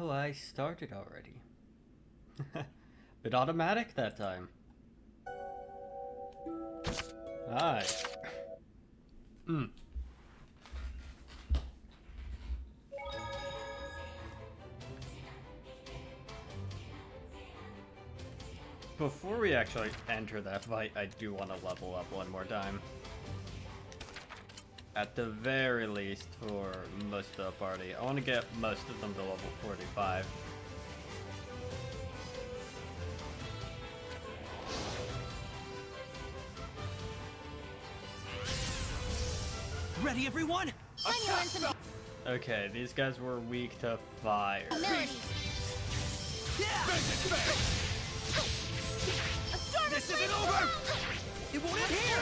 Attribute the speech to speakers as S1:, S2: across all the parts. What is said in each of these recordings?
S1: Oh, I started already. Bit automatic that time. Hi. Before we actually enter that fight, I do want to level up one more time. At the very least for most of the party. I want to get most of them to level 45.
S2: Ready, everyone?
S1: Okay, these guys were weak to fire.
S2: This isn't over! It won't end here!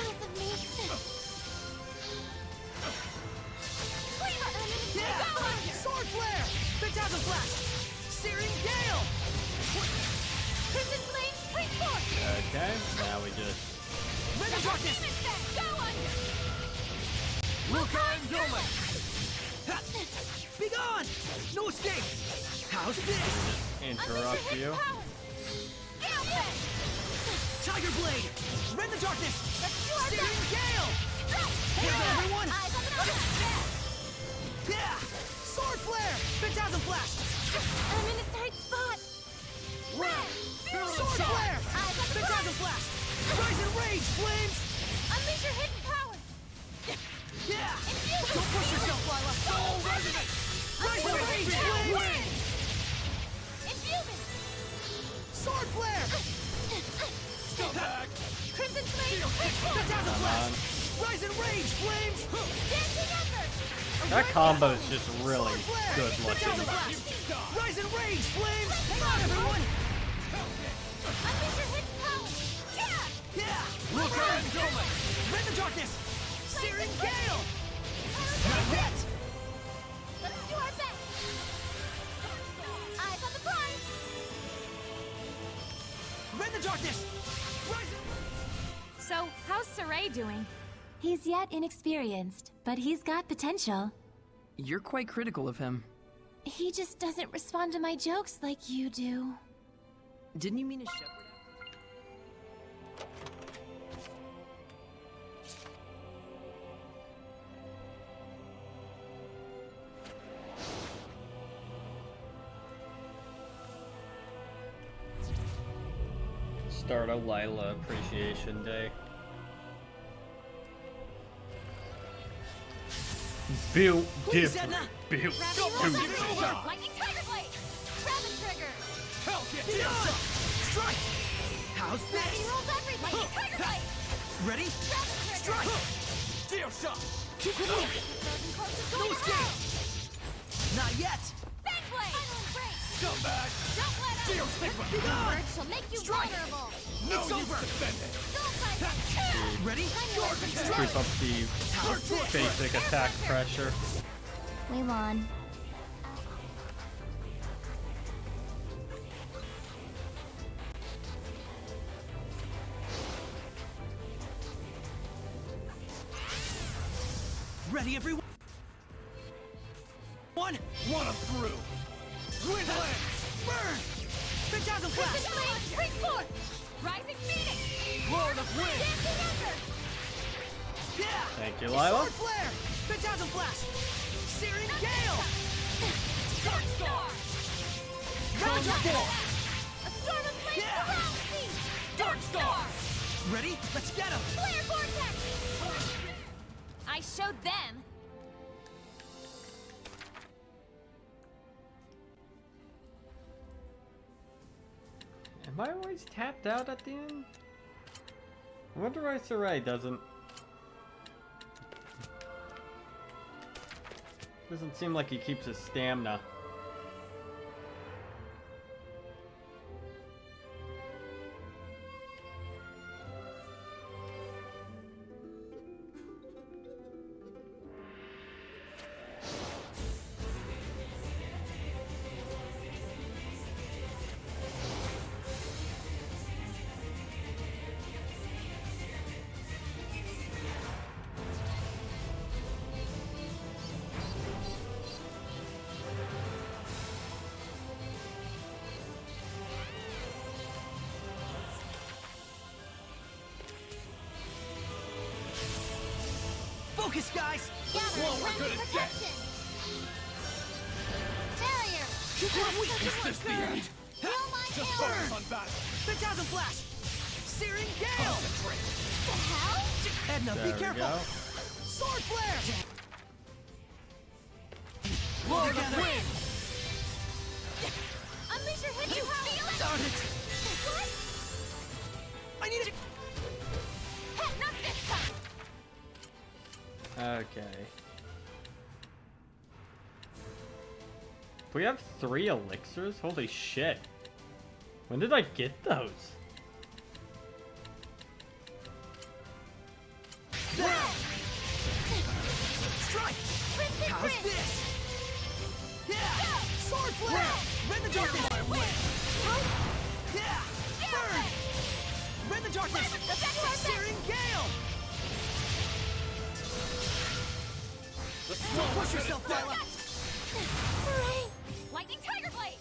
S2: Sword flare! Phantasm flash! Searing gale!
S3: Crimson flame, spring forth!
S1: Okay, now we just...
S2: Red of darkness!
S3: Go under!
S2: Luca and Dome! Be gone! No escape! How's this?
S1: interrupt you.
S2: Tiger blade! Rend the darkness! Searing gale! Here, everyone! Yeah! Sword flare! Phantasm flash!
S3: I'm in a tight spot.
S2: Sword flare! Phantasm flash! Rise and rage, flames!
S3: Unleash your hidden power.
S2: Yeah! Don't push yourself, Lila! Soul resonance! Rise and rage, flames!
S3: Imbuement.
S2: Sword flare!
S3: Go back. Crimson flame.
S2: Phantasm flash! Rise and rage, flames!
S3: Dancing Ember.
S1: That combo is just really
S2: Sword flare!
S1: good looking.
S2: Phantasm flash! Rise and rage, flames! Hang on, everyone!
S3: Unleash your hidden power.
S2: Yeah! Luca and Dome! Rend the darkness! Searing gale! Not yet!
S3: Let's do our best. Eyes on the prize.
S2: Rend the darkness! Rise and...
S4: So, how's Saray doing?
S5: He's yet inexperienced, but he's got potential.
S6: You're quite critical of him.
S5: He just doesn't respond to my jokes like you do.
S6: Didn't you mean a shepherd?
S1: Start a Lila Appreciation Day. Built
S2: Please,
S1: different.
S2: Edna.
S1: Built
S3: Lightning
S1: different.
S3: Tiger Blade. Rabbit Trigger.
S2: Hell, get down! Strike! How's
S3: Gravity
S2: this?
S3: rolls everything. Lightning Tiger Blade.
S2: Ready?
S3: Rabbit Trigger.
S2: Strike! Steel shot!
S3: Frozen corpse is
S2: No
S3: going to
S2: escape!
S3: hell.
S2: Not yet!
S3: Fang Blade. Final embrace.
S2: Come back!
S3: Don't let up.
S2: Steel stigma! Be
S3: The
S2: gone!
S3: bird shall make you
S2: Strike.
S3: vulnerable.
S2: It's over!
S3: Soul Siphon.
S2: Ready?
S1: Keep up the
S2: How's this?
S1: basic attack pressure.
S5: We won.
S2: Ready, everyone? One through! Windlands! Burn! Phantasm
S3: Crimson
S2: flash!
S3: Flame. Spring forth. Rising Phoenix.
S2: Lord of Wind!
S3: Dancing Ember.
S2: Yeah!
S1: Thank you, Lila.
S2: Sword flare! Phantasm flash! Searing gale!
S3: Dark Star.
S2: Counterfall!
S3: A storm of flames
S2: Yeah.
S3: surrounds me. Dark Star.
S2: Ready? Let's get him!
S3: Flare Vortex.
S4: I showed them.
S1: Am I always tapped out at the end? I wonder why Saray doesn't seem like he keeps his stamina.
S2: Focus, guys!
S3: Gathering random protection. Barrier.
S2: Is this the end?
S3: Heal my
S2: Just
S3: hammer.
S2: focus on battle. Phantasm Flash! Searing Gale!
S3: The hell?
S2: Edna,
S1: There
S2: be
S1: we
S2: careful!
S1: go.
S2: Sword Flare!
S3: Lord of
S2: Together.
S3: Wind. Unleash your hidden power. Feel it?
S2: Darn it!
S3: What?
S2: I need it!
S3: Heck, not this time.
S1: Okay. We have 3 elixirs? Holy shit. When did I get those?
S2: Strike!
S3: Crimson
S2: How's
S3: Grid.
S2: this? Yeah! Sword Flare! Rend the darkness! Yeah! Burn! Rend the darkness! Searing Gale! Don't push yourself, Lila!
S3: Hooray.
S4: Lightning Tiger Blade!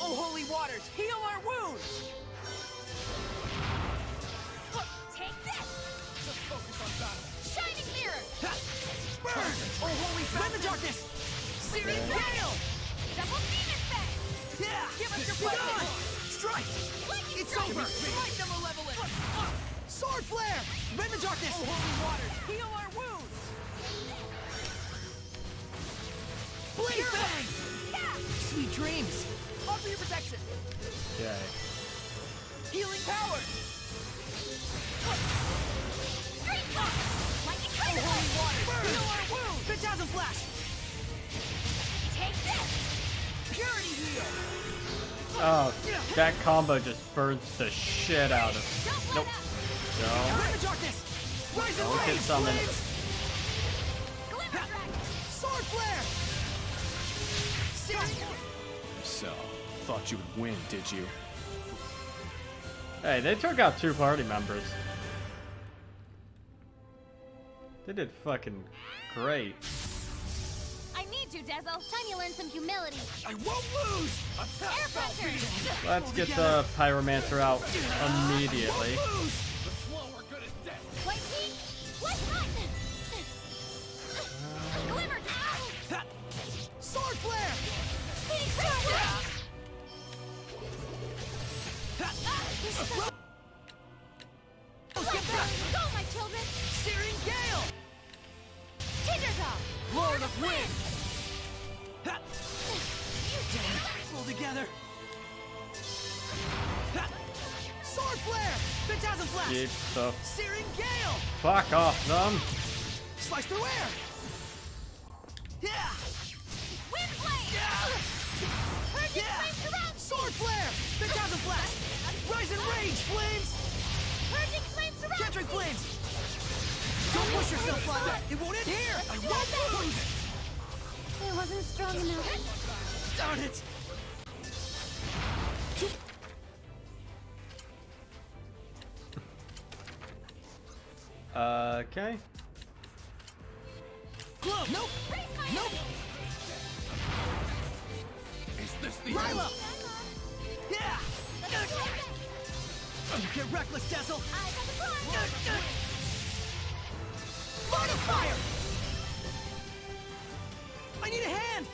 S2: Oh, holy waters, heal our wounds!
S4: Take this!
S2: Just focus on battle.
S4: Shining Mirror!
S2: Burn! Oh, holy Rend the darkness! Searing Gale!
S4: Double Demon Fang!
S2: Yeah!
S4: Give us your
S2: Be
S4: blessing.
S2: gone! Strike!
S4: Lightning
S2: It's
S4: Strike!
S2: over!
S4: Strike them malevolent!
S2: Sword Flare! Rend the darkness! Oh, holy waters, heal our wounds! Blade Fang!
S4: Yeah!
S6: Sweet dreams.
S2: Offer your protection!
S1: Okay.
S2: Healing power!
S4: Great Flash! Lightning Tiger
S2: Holy
S4: Blade!
S2: water! Heal our wounds! Phantasm Flash!
S4: Take this!
S2: Purity Heal!
S1: Oh, that combo just burns the shit out of me.
S4: Don't
S1: Nope.
S4: let up!
S1: No.
S2: Rend the darkness! Rise and
S1: Don't get
S2: rage!
S1: summoned.
S2: Flames!
S4: Glimmer Dragon!
S2: Sword Flare! Searing...
S7: So, thought you would win, did you?
S1: Hey, they took out 2 party members. They did fucking great.
S4: I need you, Dazzle!
S3: Time you learn some humility.
S2: I won't lose! Attack!
S3: Air pressure.
S1: Let's get the Pyromancer out immediately.
S2: Won't lose!
S3: White heat. White hot.
S4: Glimmer Dragon!
S2: Ha! Sword Flare!
S3: Heating power.
S2: Ha!
S3: This doesn't
S2: Let's get back!
S3: go, my children.
S2: Searing Gale!
S3: Tindertop.
S2: Lord of Wind! Ha! Pull together! Ha! Sword Flare! Phantasm Flash!
S1: Keep the
S2: Searing Gale!
S1: fuck off them.
S2: Slice through air! Yeah!
S4: Wind Blade!
S2: Yeah! Sword Flare! Phantasm Flash! Rise and Rage, Flames!
S3: Purging flame surround.
S2: Capturing Flames! Don't push yourself, Lila! It won't end here! I won't lose!
S3: It wasn't strong enough.
S2: Darn it!
S1: Okay.
S2: Glow! Nope! Nope!
S7: Is this the
S2: Lila! Yeah! Get reckless, Dazzle!
S3: I got the plan.
S2: Line of fire! I need a hand!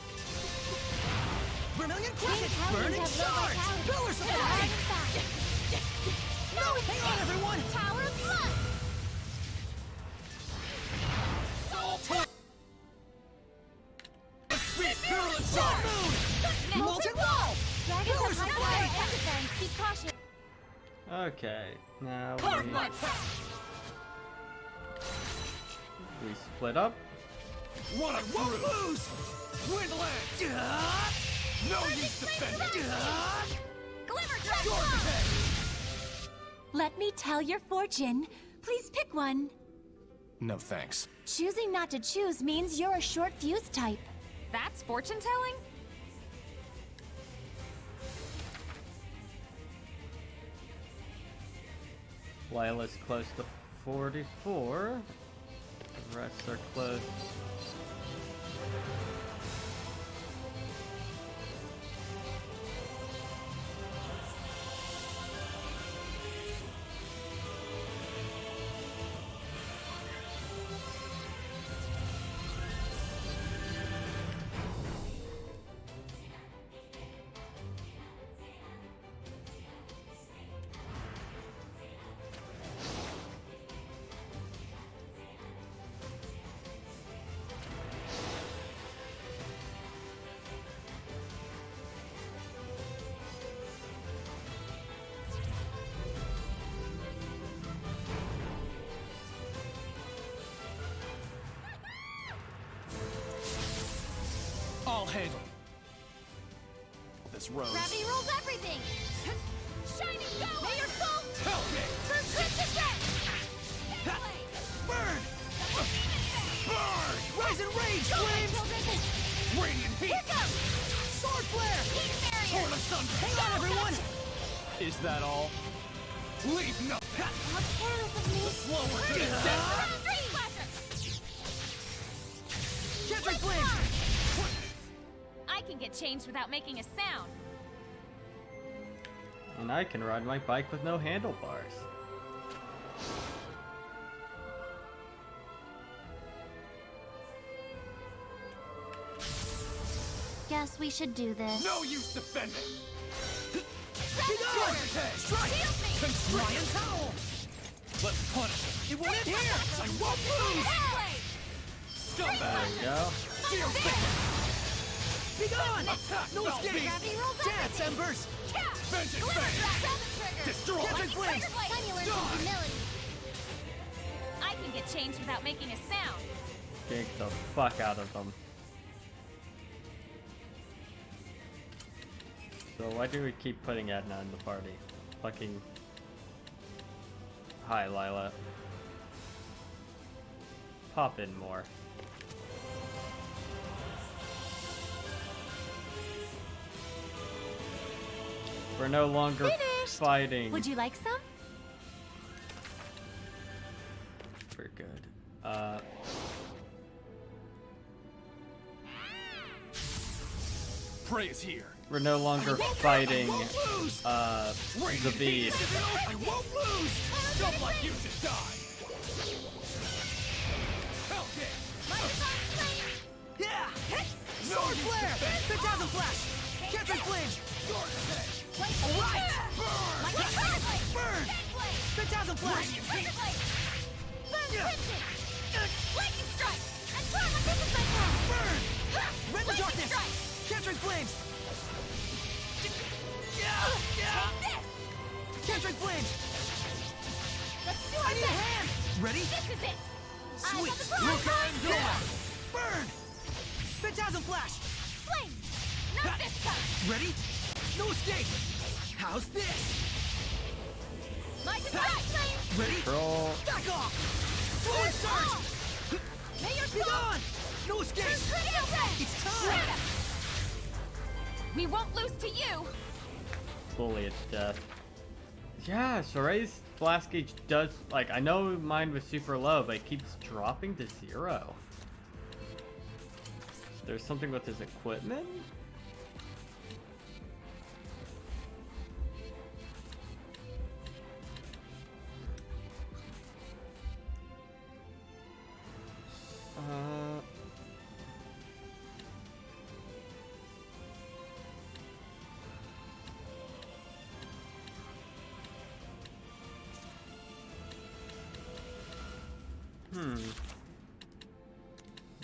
S2: Vermilion Crescent! Burning shards! Pillars of fire! No! Hang on, everyone!
S3: Tower of blood.
S2: Virulent Sun Moon! Molten Wall!
S3: Dragons
S2: Pillars
S3: have
S2: of
S3: high
S2: flame!
S3: fire and defense. Be cautious.
S1: Okay. Now we split up.
S2: What I won't lose! Windland! No use defending!
S4: Glimmer
S2: Your
S4: Dragon!
S2: head!
S5: Let me tell your fortune. Please pick one.
S7: No thanks.
S5: Choosing not to choose means you're a short fuse type.
S4: That's fortune telling?
S1: Lila's close to 44. The rest are close.
S7: I'll handle this rose.
S3: Gravity rules everything.
S4: Shining Go!
S3: May your soul
S7: Help me!
S3: burn crimson red.
S4: Beyblade!
S2: Burn!
S7: Burn!
S2: Rise and rage,
S3: Go, my
S2: flames!
S3: children.
S7: Radiant heat!
S3: Here comes.
S2: Sword flare!
S4: Heat barrier!
S7: Torn asunder!
S2: Hang on, everyone!
S7: Is that all? Leave nothing!
S3: How careless of me.
S7: Slower to the death!
S4: Dream Flasher!
S2: Catching flames!
S4: I can get changed without making a sound.
S1: And I can ride my bike with no handlebars.
S3: Guess we should do this.
S7: No use defending!
S2: Begone! Strike!
S4: Shield me!
S2: Lion Towel!
S7: Let's punish him!
S2: It won't end here! I won't lose!
S4: Beyblade!
S7: Scumbag!
S1: There you go.
S7: Shield sticker!
S2: Begone!
S7: Attack,
S2: No
S7: foul
S2: escape!
S7: beast!
S3: Gravity rules
S2: Dance,
S3: everything.
S2: embers!
S4: Cap!
S7: Vengeance
S4: Glimmer
S7: Fang!
S4: Trap! Seven trigger!
S7: Destroy!
S2: Catching flames!
S4: Trigger blade!
S3: Time you learn some humility.
S4: I can get changed without making a sound.
S1: Gank the fuck out of them. So why do we keep putting Edna in the party? Fucking... Hi, Lila. Pop in more. We're no longer
S5: Finished.
S1: fighting.
S5: Would you like some?
S1: We're good.
S7: Prey is here!
S1: We're no longer fighting,
S2: lose!
S1: the beast.
S2: I won't lose!
S7: Scum like you should die! Hell yeah!
S2: Yeah! Sword flare! Phantasm flash! Catching flames! Alright! Burn! Phantasm flash!
S4: Trigger blade!
S3: Burn
S2: Yeah.
S3: crimson.
S4: Lightning strike!
S3: And try what this is my power.
S2: Burn!
S4: Ha!
S2: Rend the
S4: Lightning
S2: darkness!
S4: strike!
S2: Catching flames!
S4: Take
S2: Yeah!
S4: this!
S2: Catching flames!
S3: Let's do
S2: I
S3: our
S2: need a
S3: best.
S2: hand! Ready?
S4: This is it!
S2: Sweet!
S3: the prize.
S2: Yeah! Burn! Phantasm flash!
S4: Flames! Not this time!
S2: Ready? No escape! How's this?
S4: Lightning strike! Flames!
S2: Ready?
S1: Roll.
S2: Back off! Fluid surge!
S4: May your
S2: Be
S4: soul
S2: gone! No escape!
S4: crystal blade!
S2: It's time!
S4: We won't lose to you!
S1: Bully its death. Yeah, Soray's blast gauge does, like, I know mine was super low, but it keeps dropping to 0. So there's something with his equipment?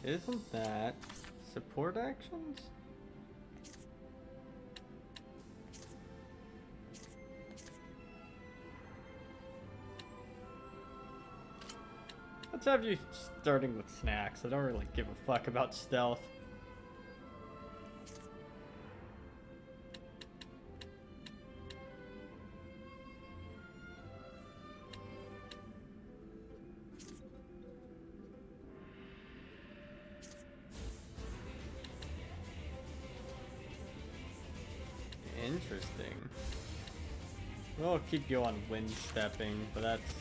S1: Isn't that support actions? Let's have you starting with snacks. I don't really give a fuck about stealth. Interesting. We'll keep you on wind stepping, but that's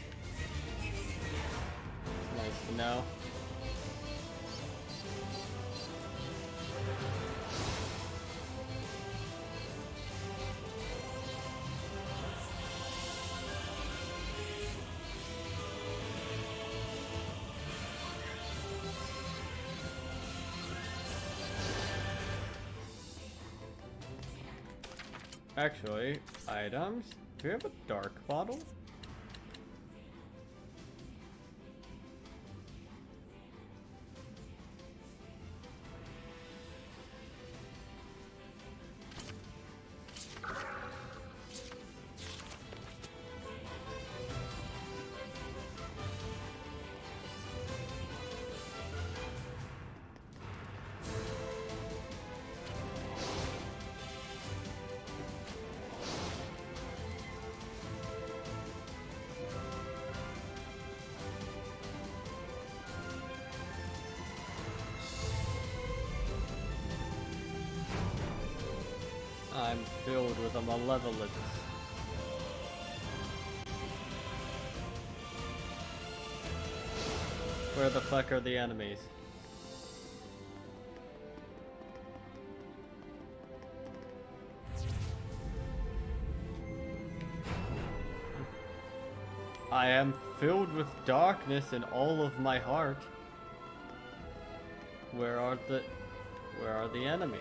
S1: nice to know. Actually, items. Do we have a dark bottle? am filled with a malevolence. Where the fuck are the enemies? I am filled with darkness in all of my heart. Where are the enemies?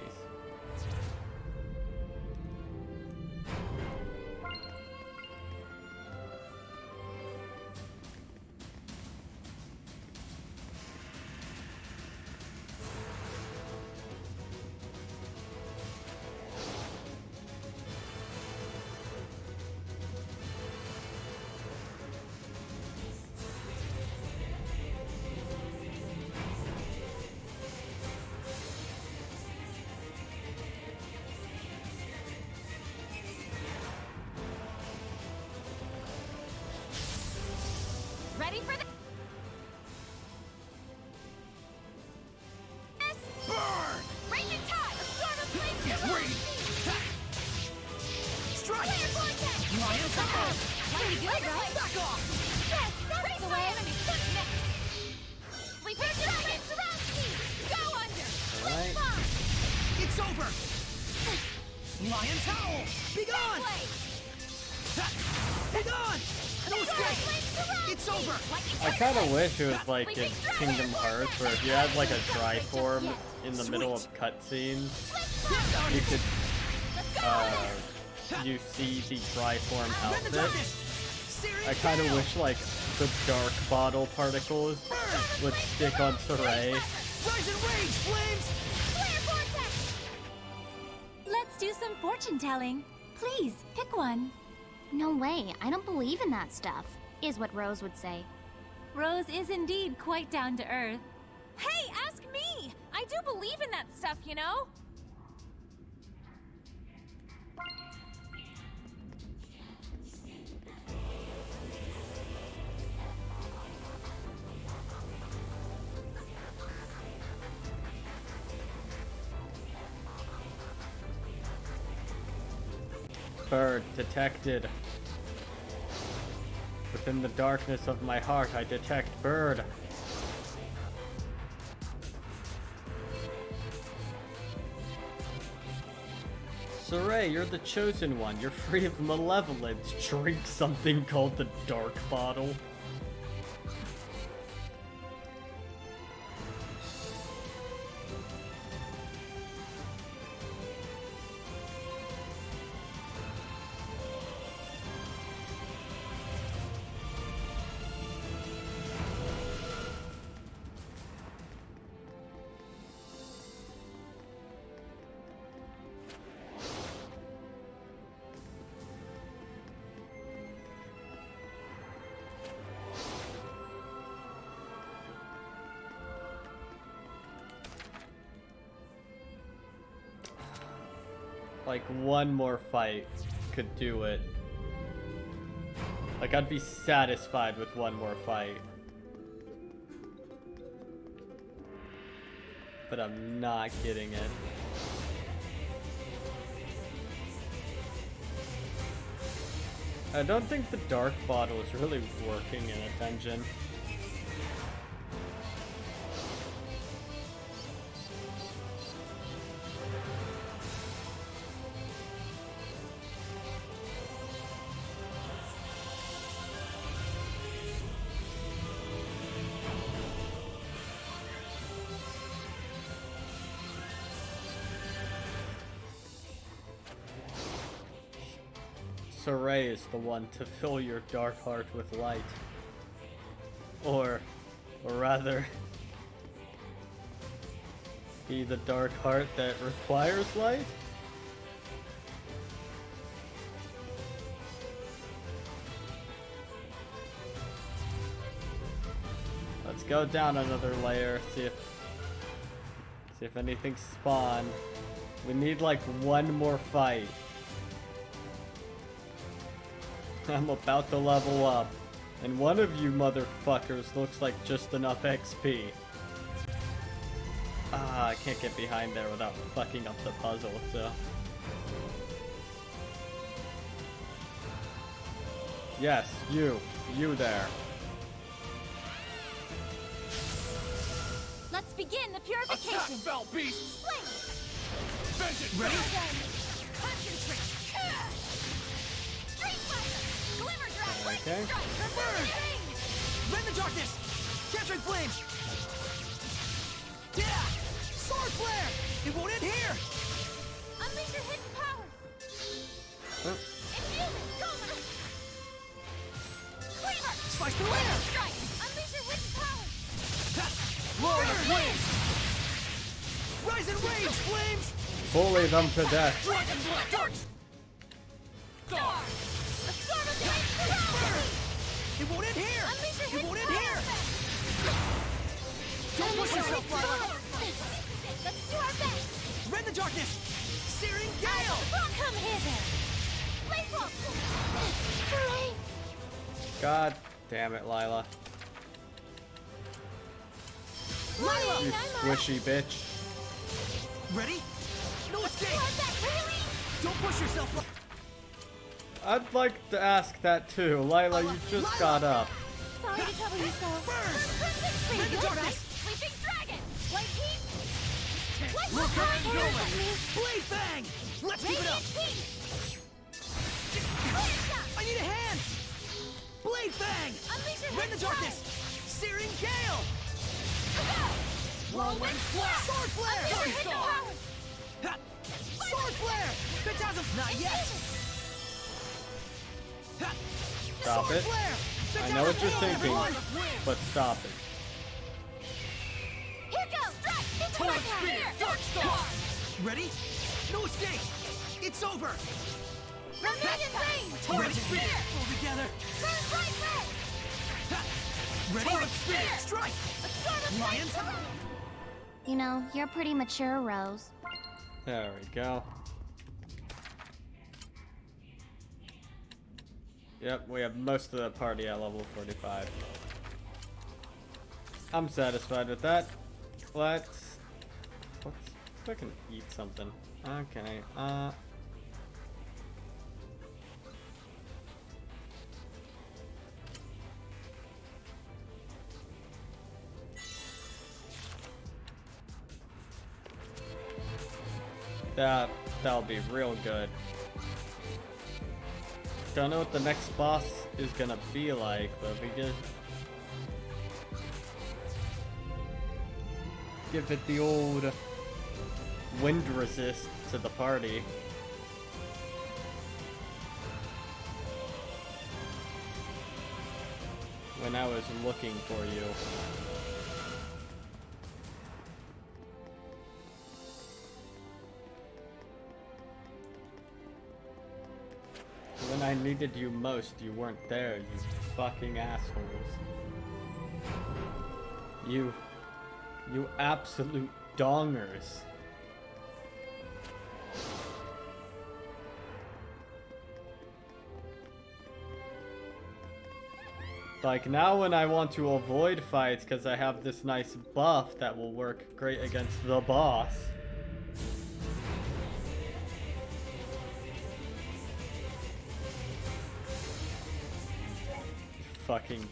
S4: Ready for the
S2: Burn!
S4: raging tide! A storm of flames!
S2: Get ready! Ha! Strike!
S4: Fire vortex!
S2: Lion's Howl!
S4: What are you doing, right?
S2: Back off!
S4: Yes, that's the way! Enemy, what's next? Sleeping dragon surrounds me! Go under!
S1: Alright.
S2: It's over! Lion's Howl! Be gone!
S4: Blade!
S2: Ha! Be gone! No escape! It's over!
S1: I kind of wish it was like in Kingdom Hearts, where if you had like a dry form in the middle of cutscenes, you could you see the dry form
S2: Bend the
S1: outfit.
S2: darkness! Searing
S1: I kind of
S2: Gale!
S1: wish like the dark bottle particles would stick on Saray.
S2: Rise and rage, flames!
S4: Flare vortex!
S5: Let's do some fortune telling. Please, pick one.
S3: No way, I don't believe in that stuff, is what Rose would say.
S5: Rose is indeed quite down to earth.
S4: Hey, ask me! I do believe in that stuff, you know?
S1: Bird detected. Within the darkness of my heart, I detect bird. Saray, you're the chosen one. You're free of malevolence. Drink something called the Dark Bottle. Like, one more fight could do it. Like, I'd be satisfied with one more fight. But I'm not getting it. I don't think the dark bottle is really working in a dungeon. Saray is the one to fill your dark heart with light. Or rather, be the dark heart that requires light? Let's go down another layer, see if anything spawned. We need like one more fight. I'm about to level up, and one of you motherfuckers looks like just enough XP. Ah, I can't get behind there without fucking up the puzzle, so... Yes, you. You there.
S4: Let's begin the
S7: Attack,
S4: purification.
S7: fell beast!
S4: Flame.
S7: Vengeance!
S2: Ready?
S4: Concentrate. Street Fighter. Glimmer Dragon.
S1: Okay.
S4: Strike.
S2: Burn.
S4: Range.
S2: Rend the darkness! Capturing flames! Yeah! Sword flare! It won't end here!
S4: Unleash your hidden powers. Infuse it. Coma. Cleaver.
S2: Slice through air!
S4: Strike. Unleash your hidden powers.
S2: Ha!
S7: Lord of
S2: Burn.
S7: Wind!
S2: Rise in rage, flames!
S1: Bully them to death.
S7: Dragon Blood! Dark Star!
S4: A storm of flame surrounds me.
S2: It won't end here!
S4: Unleash your
S2: It
S4: hidden
S2: won't end here!
S4: powers.
S2: Don't push yourself, Lila!
S4: Let's do our best.
S2: Rend the darkness! Searing gale!
S4: Come hither. Blaze Wall. Hooray.
S1: God damn it, Lila.
S2: Lila!
S1: You squishy bitch.
S2: Ready? No escape!
S4: Really?
S2: Don't push yourself, Lila!
S1: I'd like to ask that too. Lila, you just got up.
S4: Sorry to trouble you so.
S2: Burn!
S4: Pretty
S2: Rend the
S4: good,
S2: darkness!
S4: right? Sleeping Dragon. White Heat. White
S2: Look
S4: Heat.
S2: and going! Blade Fang! Let's keep it up! I need a hand! Blade Fang!
S4: Unleash your
S2: Rend the
S4: hidden
S2: darkness! Searing gale!
S4: Whirlwind Slash.
S2: Sword flare!
S4: Unleash your hidden powers.
S2: Ha! Sword flare! Phantasm! Not yet! Ha!
S1: Stop
S2: Sword
S1: it.
S2: flare!
S1: I know what you're
S2: Phantasm!
S1: thinking,
S2: Everyone!
S1: but stop it.
S4: Here goes. Strike. It's
S7: Torrent
S4: right
S7: Spear!
S4: here.
S7: Dark Star!
S2: Ready? No escape! It's over!
S4: Remain in range.
S2: Torrent Spear! Pull together!
S4: Burn right leg.
S2: Ha! Ready?
S4: Torrent Spear.
S2: Strike!
S4: A storm of flame
S2: Lions!
S4: surrounds.
S3: You know, you're pretty mature, Rose.
S1: There we go. Yep, we have most of the party at level 45. I'm satisfied with that. Let's fucking eat something. Okay, that'll be real good. Don't know what the next boss is gonna be like, but we just give it the old wind resist to the party. When I was looking for you. When I needed you most, you weren't there, you fucking assholes. You absolute dongers. Like, now when I want to avoid fights because I have this nice buff that will work great against the boss. Fucking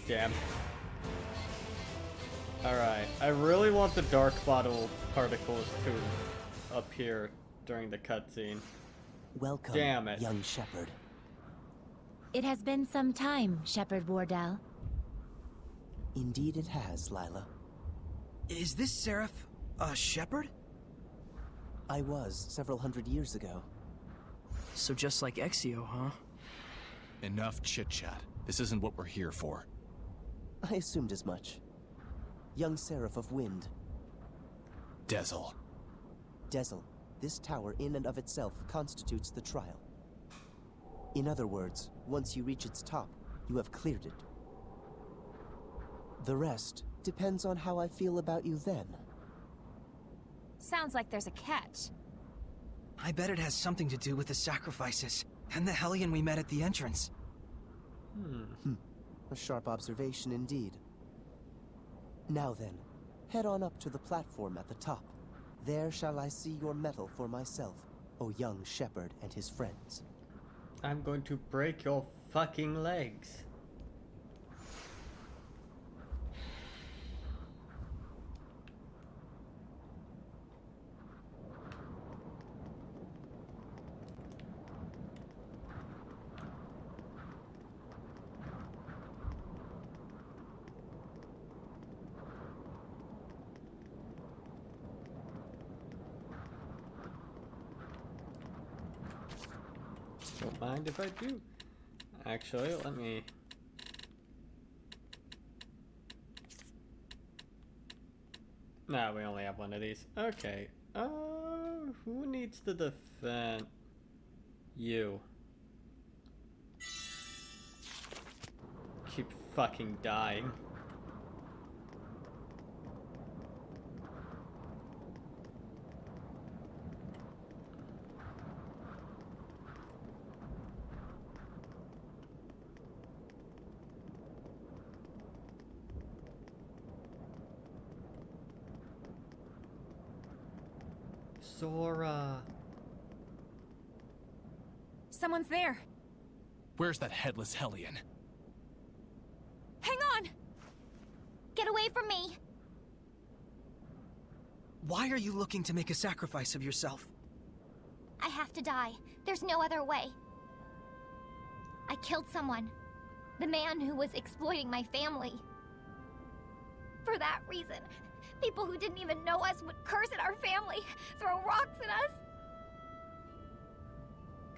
S1: damn. Alright, I really want the dark bottle particles to appear during the cutscene.
S8: Welcome,
S1: Damn it.
S8: young shepherd.
S5: It has been some time, Shepherd Wardell.
S8: Indeed it has, Lila.
S2: Is this Seraph a shepherd?
S8: I was several hundred years ago.
S6: So just like Exio, huh?
S7: Enough chit-chat. This isn't what we're here for.
S8: I assumed as much. Young Seraph of Wind.
S7: Dezel.
S8: Dezel, this tower in and of itself constitutes the trial. In other words, once you reach its top, you have cleared it. The rest depends on how I feel about you then.
S4: Sounds like there's a catch.
S2: I bet it has something to do with the sacrifices and the Hellion we met at the entrance.
S8: A sharp observation indeed. Now then, head on up to the platform at the top. There shall I see your mettle for myself, O young shepherd and his friends.
S1: I'm going to break your fucking legs. Don't mind if I do. Actually, let me... Nah, we only have one of these. Okay. Who needs to defend? You. Keep fucking dying. Sora.
S5: Someone's there.
S7: Where's that headless hellion?
S5: Hang on!
S3: Get away from me!
S6: Why are you looking to make a sacrifice of yourself?
S3: I have to die. There's no other way. I killed someone. The man who was exploiting my family. For that reason, people who didn't even know us would curse at our family, throw rocks at us.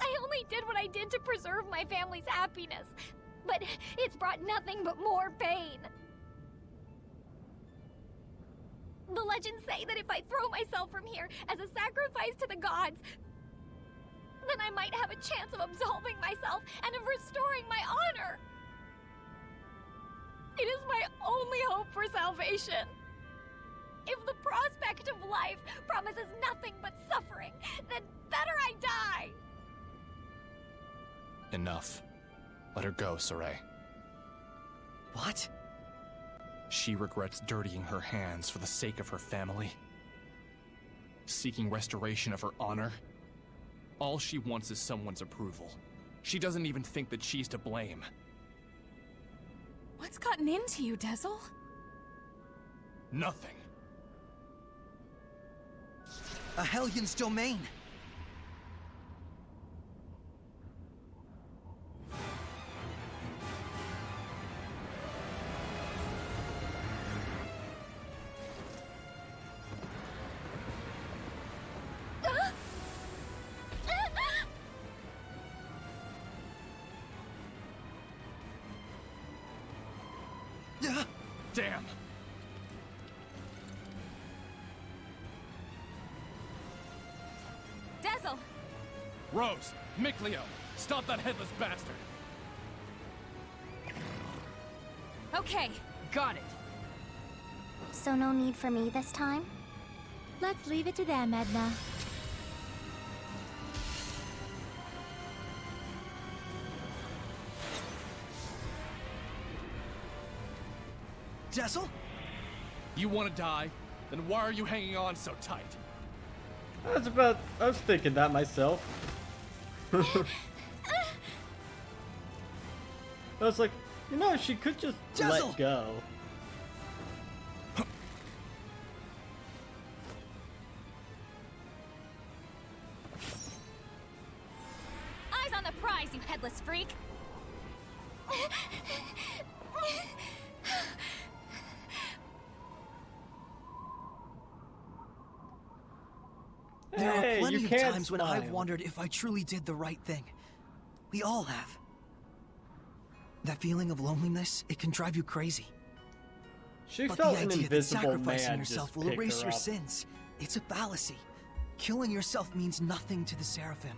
S3: I only did what I did to preserve my family's happiness, but it's brought nothing but more pain. The legends say that if I throw myself from here as a sacrifice to the gods, then I might have a chance of absolving myself and of restoring my honor. It is my only hope for salvation. If the prospect of life promises nothing but suffering, then better I die.
S7: Enough. Let her go, Saray.
S6: What?
S7: She regrets dirtying her hands for the sake of her family. Seeking restoration of her honor. All she wants is someone's approval. She doesn't even think that she's to blame.
S5: What's gotten into you, Dezel?
S7: Nothing.
S6: A Hellion's domain!
S7: Damn!
S5: Dezel!
S7: Rose! Micleo! Stop that headless bastard!
S5: Okay, got it.
S3: So no need for me this time?
S4: Let's leave it to them, Edna.
S6: Dezel?
S7: You want to die? Then why are you hanging on so tight?
S1: I was thinking that myself. I was like, you know, she could just
S6: Dezel!
S1: let go.
S5: Eyes on the prize, you headless freak!
S6: There
S1: Hey,
S6: are plenty
S1: you
S6: of
S1: can't
S6: times when I've
S1: smile.
S6: wondered if I truly did the right thing. We all have. That feeling of loneliness, it can drive you crazy.
S1: She
S6: But
S1: felt
S6: the
S1: an
S6: idea that
S1: invisible
S6: sacrificing
S1: man
S6: yourself
S1: just
S6: will
S1: pick
S6: erase
S1: her
S6: your
S1: up.
S6: sins, it's a fallacy. Killing yourself means nothing to the Seraphim.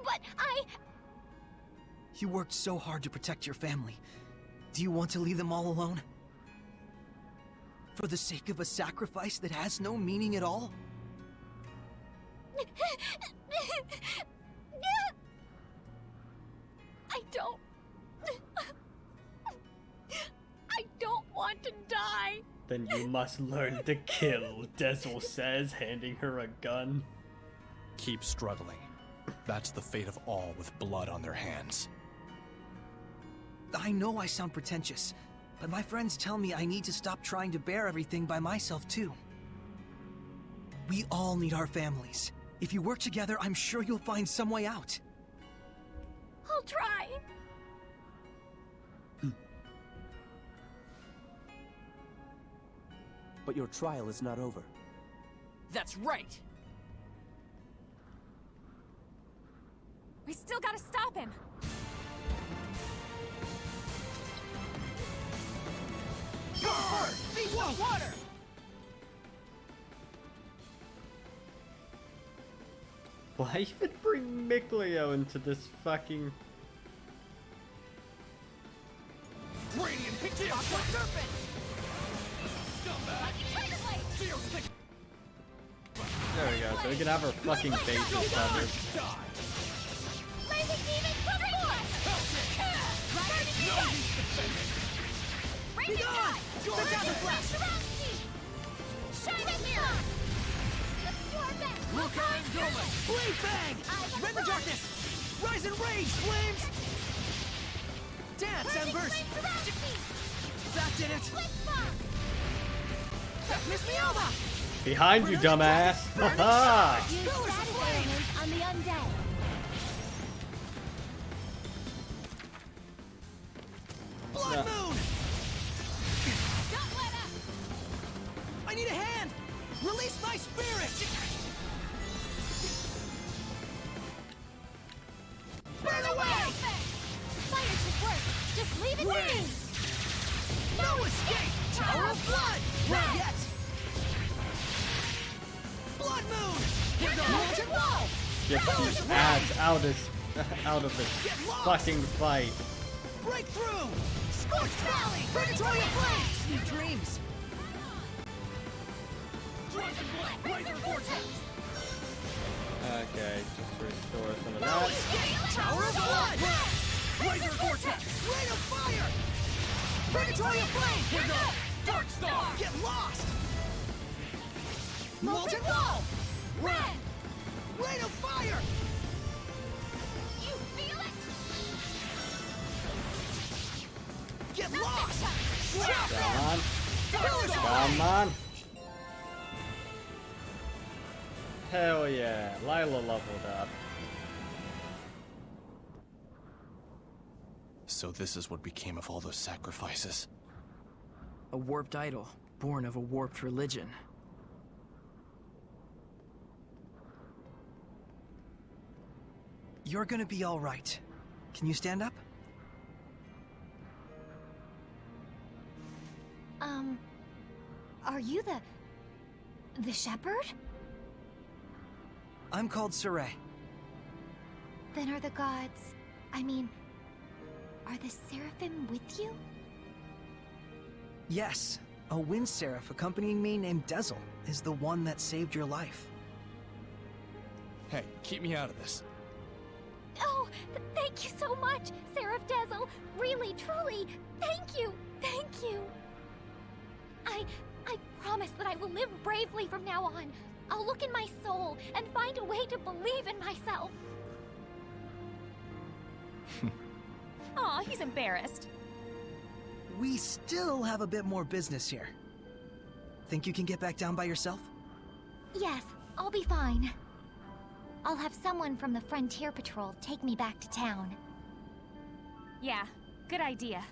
S3: But
S6: You worked so hard to protect your family. Do you want to leave them all alone? For the sake of a sacrifice that has no meaning at all?
S3: I don't want to die.
S1: Then you must learn to kill, Dezel says, handing her a gun.
S7: Keep struggling. That's the fate of all with blood on their hands.
S6: I know I sound pretentious, but my friends tell me I need to stop trying to bear everything by myself too. We all need our families. If you work together, I'm sure you'll find some way out.
S4: I'll try.
S8: But your trial is not over.
S2: That's right.
S4: We still gotta stop him.
S2: Go first! Beat the water!
S1: Why even bring Mikleo into this fucking...
S2: Radiant hit Aqua Serpent! Scumbag! Geo stick!
S1: There we go, so we can have our fucking bases covered.
S4: Blazing demons, come forth! Raging tide! Raging flash surrounds me! Shining here! Let's do our best!
S2: Look and go! Blade Fang! Rend the darkness! Rise and rage, flames! Dance, embers!
S4: Surrounds me!
S2: That did it!
S4: Blitz bomb!
S2: Miss me over!
S1: Behind you, dumbass! Haha!
S5: Use status elements on the undead.
S2: Blood
S1: Yeah.
S2: Moon!
S4: Don't let up!
S2: I need a hand! Release my spirit! Burn away!
S4: Fire should work! Just leave it to me!
S2: No escape! Tower of Blood! Not yet! Blood Moon! Here goes! Molten Wall!
S1: Get these ads out of this fucking fight.
S2: Breakthrough! Scorched Valley! Purgatory of Flames! Sweet dreams! Dragon Blade! Razor Vortex!
S1: Okay, just restore some of
S2: No
S1: that.
S2: escape! Tower of Blood! Razor Vortex! Rain of Fire! Purgatory of Flame! Here goes! Dark Star! Get lost! Molten Wall!
S4: Red!
S2: Rain of Fire!
S4: You feel it?
S2: Get lost!
S1: Come on.
S2: Dark Star!
S1: Come on. Hell yeah. Lila leveled up.
S7: So this is what became of all those sacrifices.
S9: A warped idol, born of a warped religion.
S6: You're gonna be all right. Can you stand up?
S3: Are you the shepherd?
S6: I'm called Saray.
S3: Then are the gods, I mean, are the seraphim with you?
S6: Yes, a wind seraph accompanying me named Dezel is the one that saved your life.
S7: Hey, keep me out of this.
S3: Oh, thank you so much, Seraph Dezel. Really, truly, thank you, thank you. I promise that I will live bravely from now on. I'll look in my soul and find a way to believe in myself.
S4: Aw, he's embarrassed.
S6: We still have a bit more business here. Think you can get back down by yourself?
S3: Yes, I'll be fine. I'll have someone from the Frontier Patrol take me back to town.
S4: Yeah, good idea.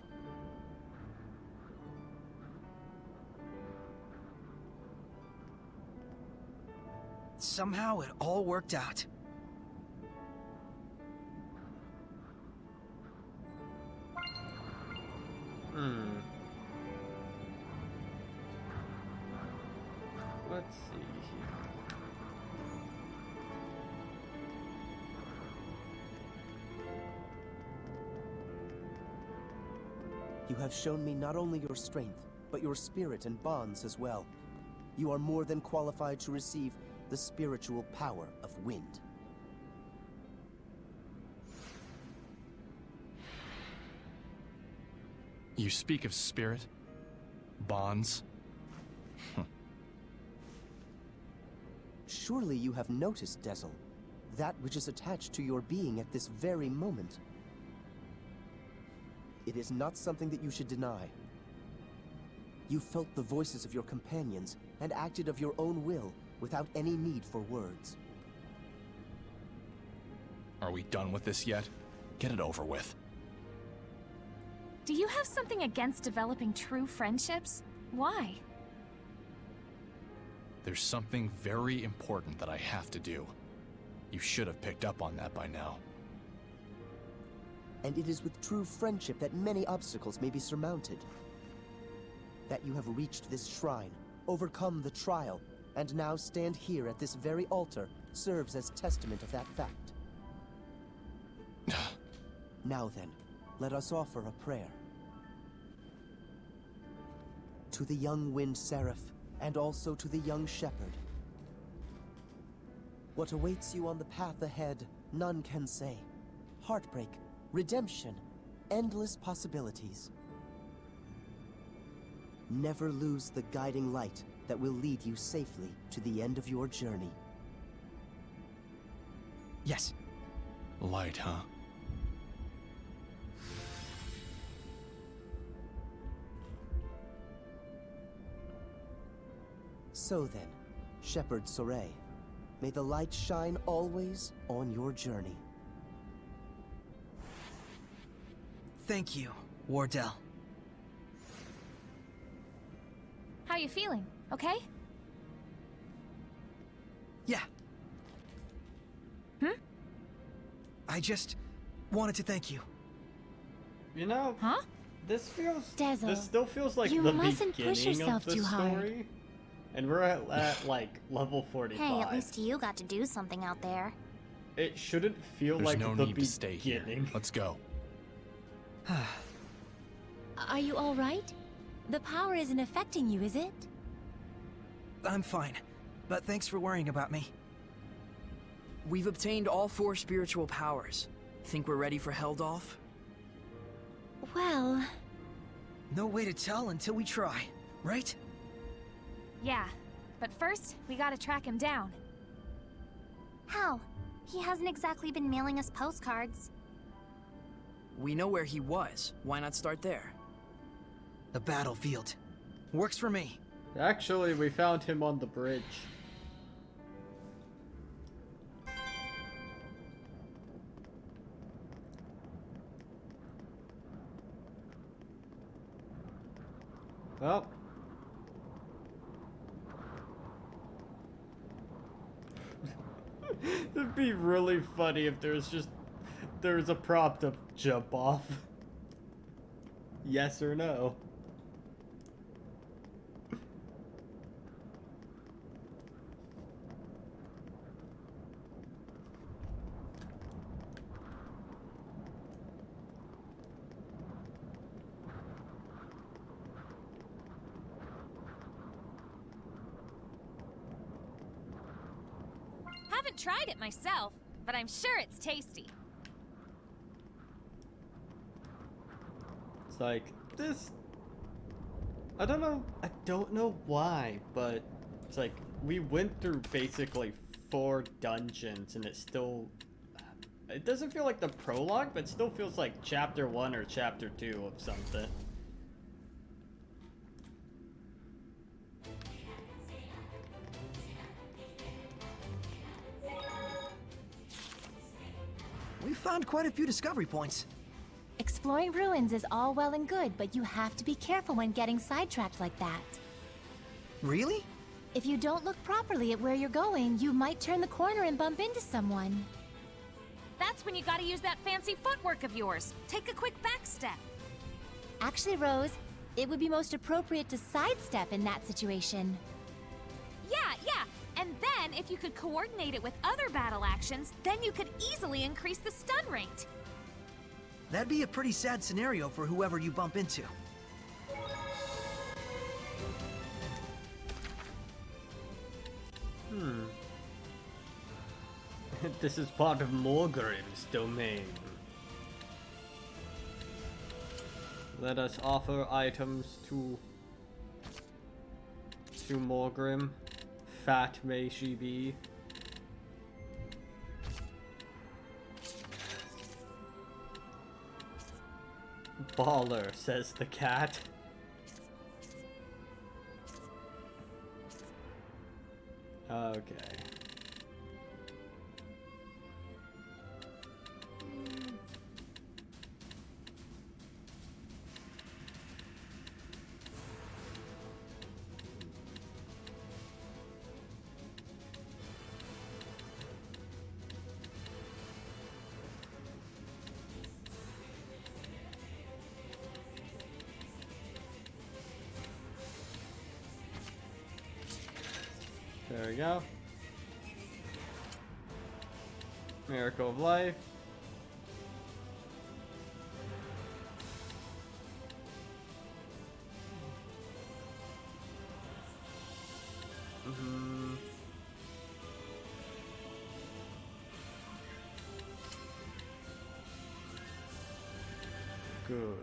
S6: Somehow it all worked out.
S1: Let's see here.
S8: You have shown me not only your strength, but your spirit and bonds as well. You are more than qualified to receive the spiritual power of wind.
S7: You speak of spirit? Bonds?
S8: Surely you have noticed, Dezel. that which is attached to your being at this very moment. It is not something that you should deny. You felt the voices of your companions and acted of your own will without any need for words.
S7: Are we done with this yet? Get it over with.
S4: Do you have something against developing true friendships? Why?
S7: There's something very important that I have to do. You should have picked up on that by now.
S8: And it is with true friendship that many obstacles may be surmounted. That you have reached this shrine, overcome the trial, and now stand here at this very altar serves as testament of that fact. Now then, let us offer a prayer. To the young wind seraph, and also to the young shepherd. What awaits you on the path ahead, none can say. Heartbreak, redemption, endless possibilities. Never lose the guiding light that will lead you safely to the end of your journey.
S6: Yes.
S7: Light, huh?
S8: So then, Shepherd Soray, may the light shine always on your journey.
S6: Thank you, Wardell.
S4: How you feeling? Okay?
S6: Yeah.
S4: Hmm?
S6: I just wanted to thank you.
S1: You know,
S4: Huh?
S1: this
S3: Dazzle,
S1: still feels like
S3: you
S1: the
S3: mustn't push
S1: beginning
S3: yourself
S1: of the
S3: too hard.
S1: story. And we're at like level 45.
S3: Hey, at least you got to do something out there.
S1: It shouldn't feel
S7: There's
S1: like
S7: no
S1: the
S7: need to stay here.
S1: beginning.
S7: Let's go.
S5: Are you all right? The power isn't affecting you, is it?
S6: I'm fine, but thanks for worrying about me.
S9: We've obtained all 4 spiritual powers. Think we're ready for Heldolf?
S5: Well,
S6: No way to tell until we try, right?
S4: Yeah. But first, we gotta track him down.
S3: How? He hasn't exactly been mailing us postcards.
S9: We know where he was. Why not start there?
S6: The battlefield. Works for me.
S1: Actually, we found him on the bridge. Well. It'd be really funny if there's a prompt to jump off. Yes or no.
S4: Haven't tried it myself, but I'm sure it's tasty.
S1: It's like this. I don't know why, but it's like we went through basically 4 dungeons and it doesn't feel like the prologue, but it still feels like chapter 1 or chapter 2 of something.
S6: We found quite a few discovery points.
S5: exploring ruins is all well and good, but you have to be careful when getting sidetracked like that.
S6: Really?
S5: If you don't look properly at where you're going, you might turn the corner and bump into someone.
S4: That's when you gotta use that fancy footwork of yours. Take a quick back step.
S5: Actually, Rose, it would be most appropriate to sidestep in that situation.
S4: Yeah. And then, if you could coordinate it with other battle actions, then you could easily increase the stun rate.
S6: That'd be a pretty sad scenario for whoever you bump into.
S1: This is part of Morgrim's domain. Let us offer items to Morgrim. Fat may she be. Baller, says the cat. Okay. There we go. Miracle of Life. Good.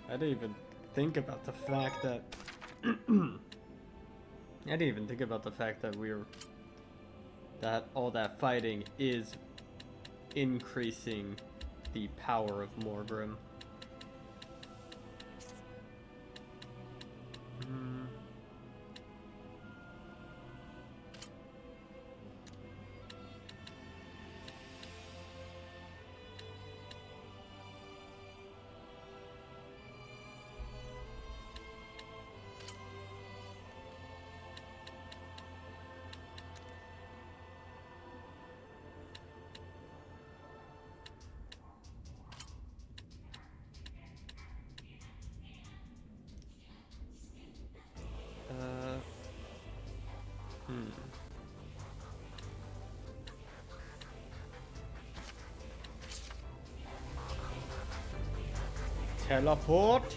S1: I didn't even think about the fact that I didn't even think about the fact that that all that fighting is increasing the power of Morgrim. Teleport.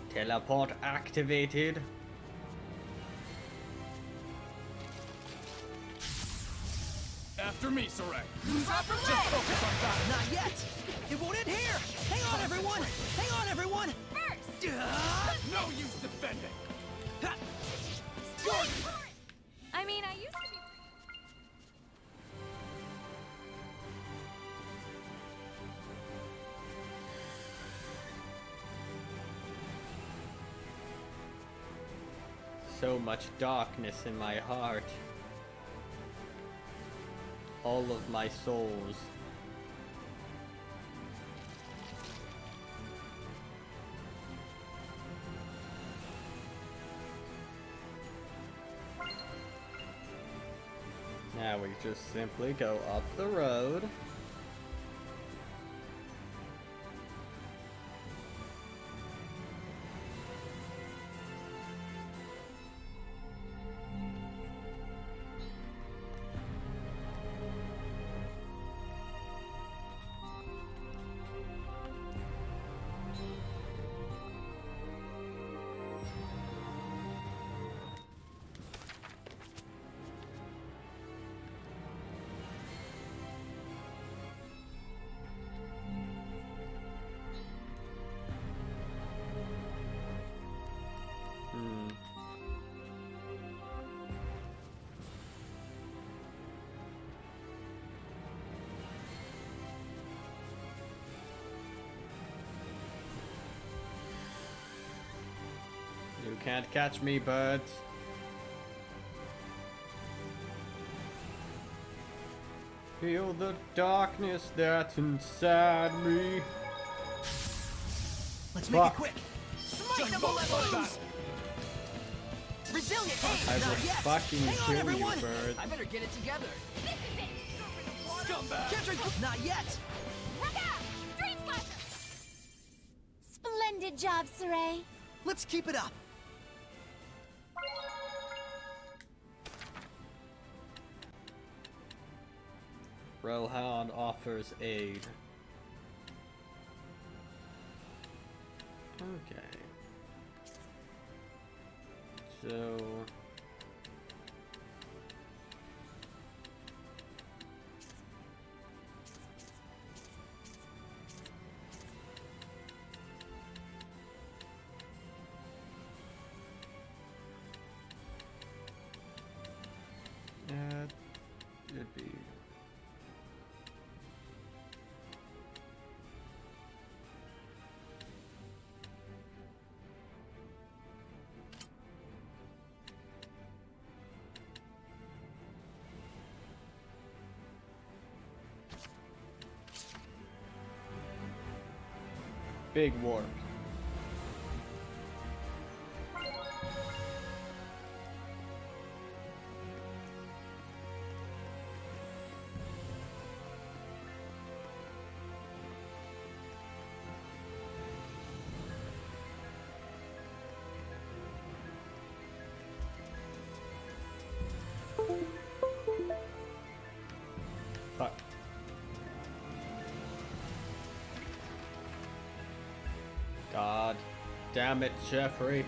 S1: Teleport activated.
S7: After me, Sarai.
S2: Drop her leg!
S7: Just focus on battle.
S6: Not yet! It won't end here! Hang on, everyone! Hang on, everyone!
S4: First!
S7: No use defending.
S4: I mean, I used to be...
S1: So much darkness in my heart. All of my souls. Now we just simply go up the road. You can't catch me, birds. Feel the darkness that's inside me.
S6: Let's make
S1: Fuck.
S6: it quick!
S2: Smite the bullet! Resilient aim!
S1: I
S2: Not
S1: will
S2: yet!
S1: fucking
S6: Hang on,
S1: kill you,
S6: everyone.
S1: birds.
S2: I better get it together.
S3: This is it!
S7: Scumbag.
S6: Can't drink. Not yet!
S3: Dream Slasher! Splendid job, Saray.
S6: Let's keep it up!
S1: Rohan offers aid. Okay. So... big warp. Fuck. God damn it, Jeffrey.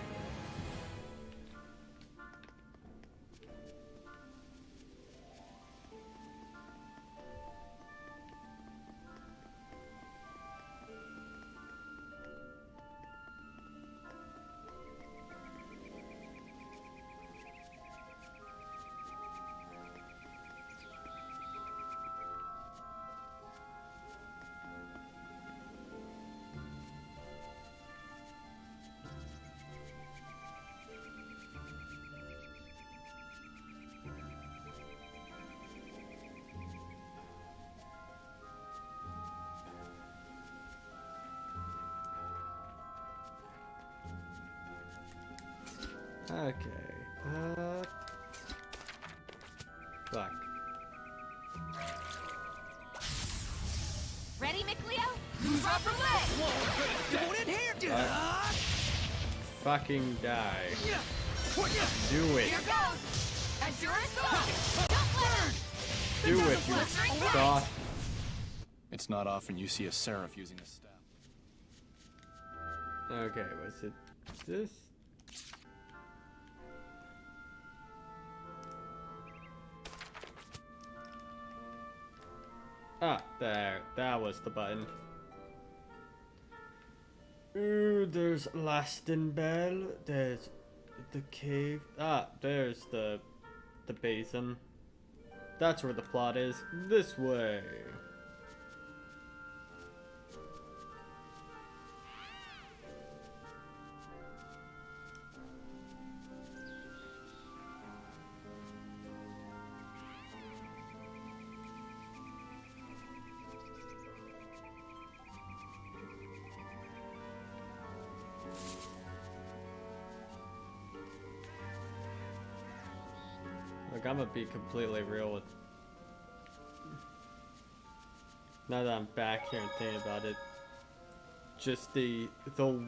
S1: Okay. Fuck.
S4: Ready, McLeo?
S2: Who's up from leg? Going in here!
S1: Fucking die.
S2: Yeah.
S1: Do it.
S4: Here goes! As your assault! Don't let her!
S1: Do it, you
S4: Blistering
S1: goth.
S7: It's not often you see a seraph using a staff.
S1: Okay, was it this? Ah, there. That was the button. Ooh, there's Laston Bell. There's the cave. Ah, there's the basin. That's where the plot is. This way. Look, I'm gonna be completely real with. Now that I'm back here and thinking about it, just the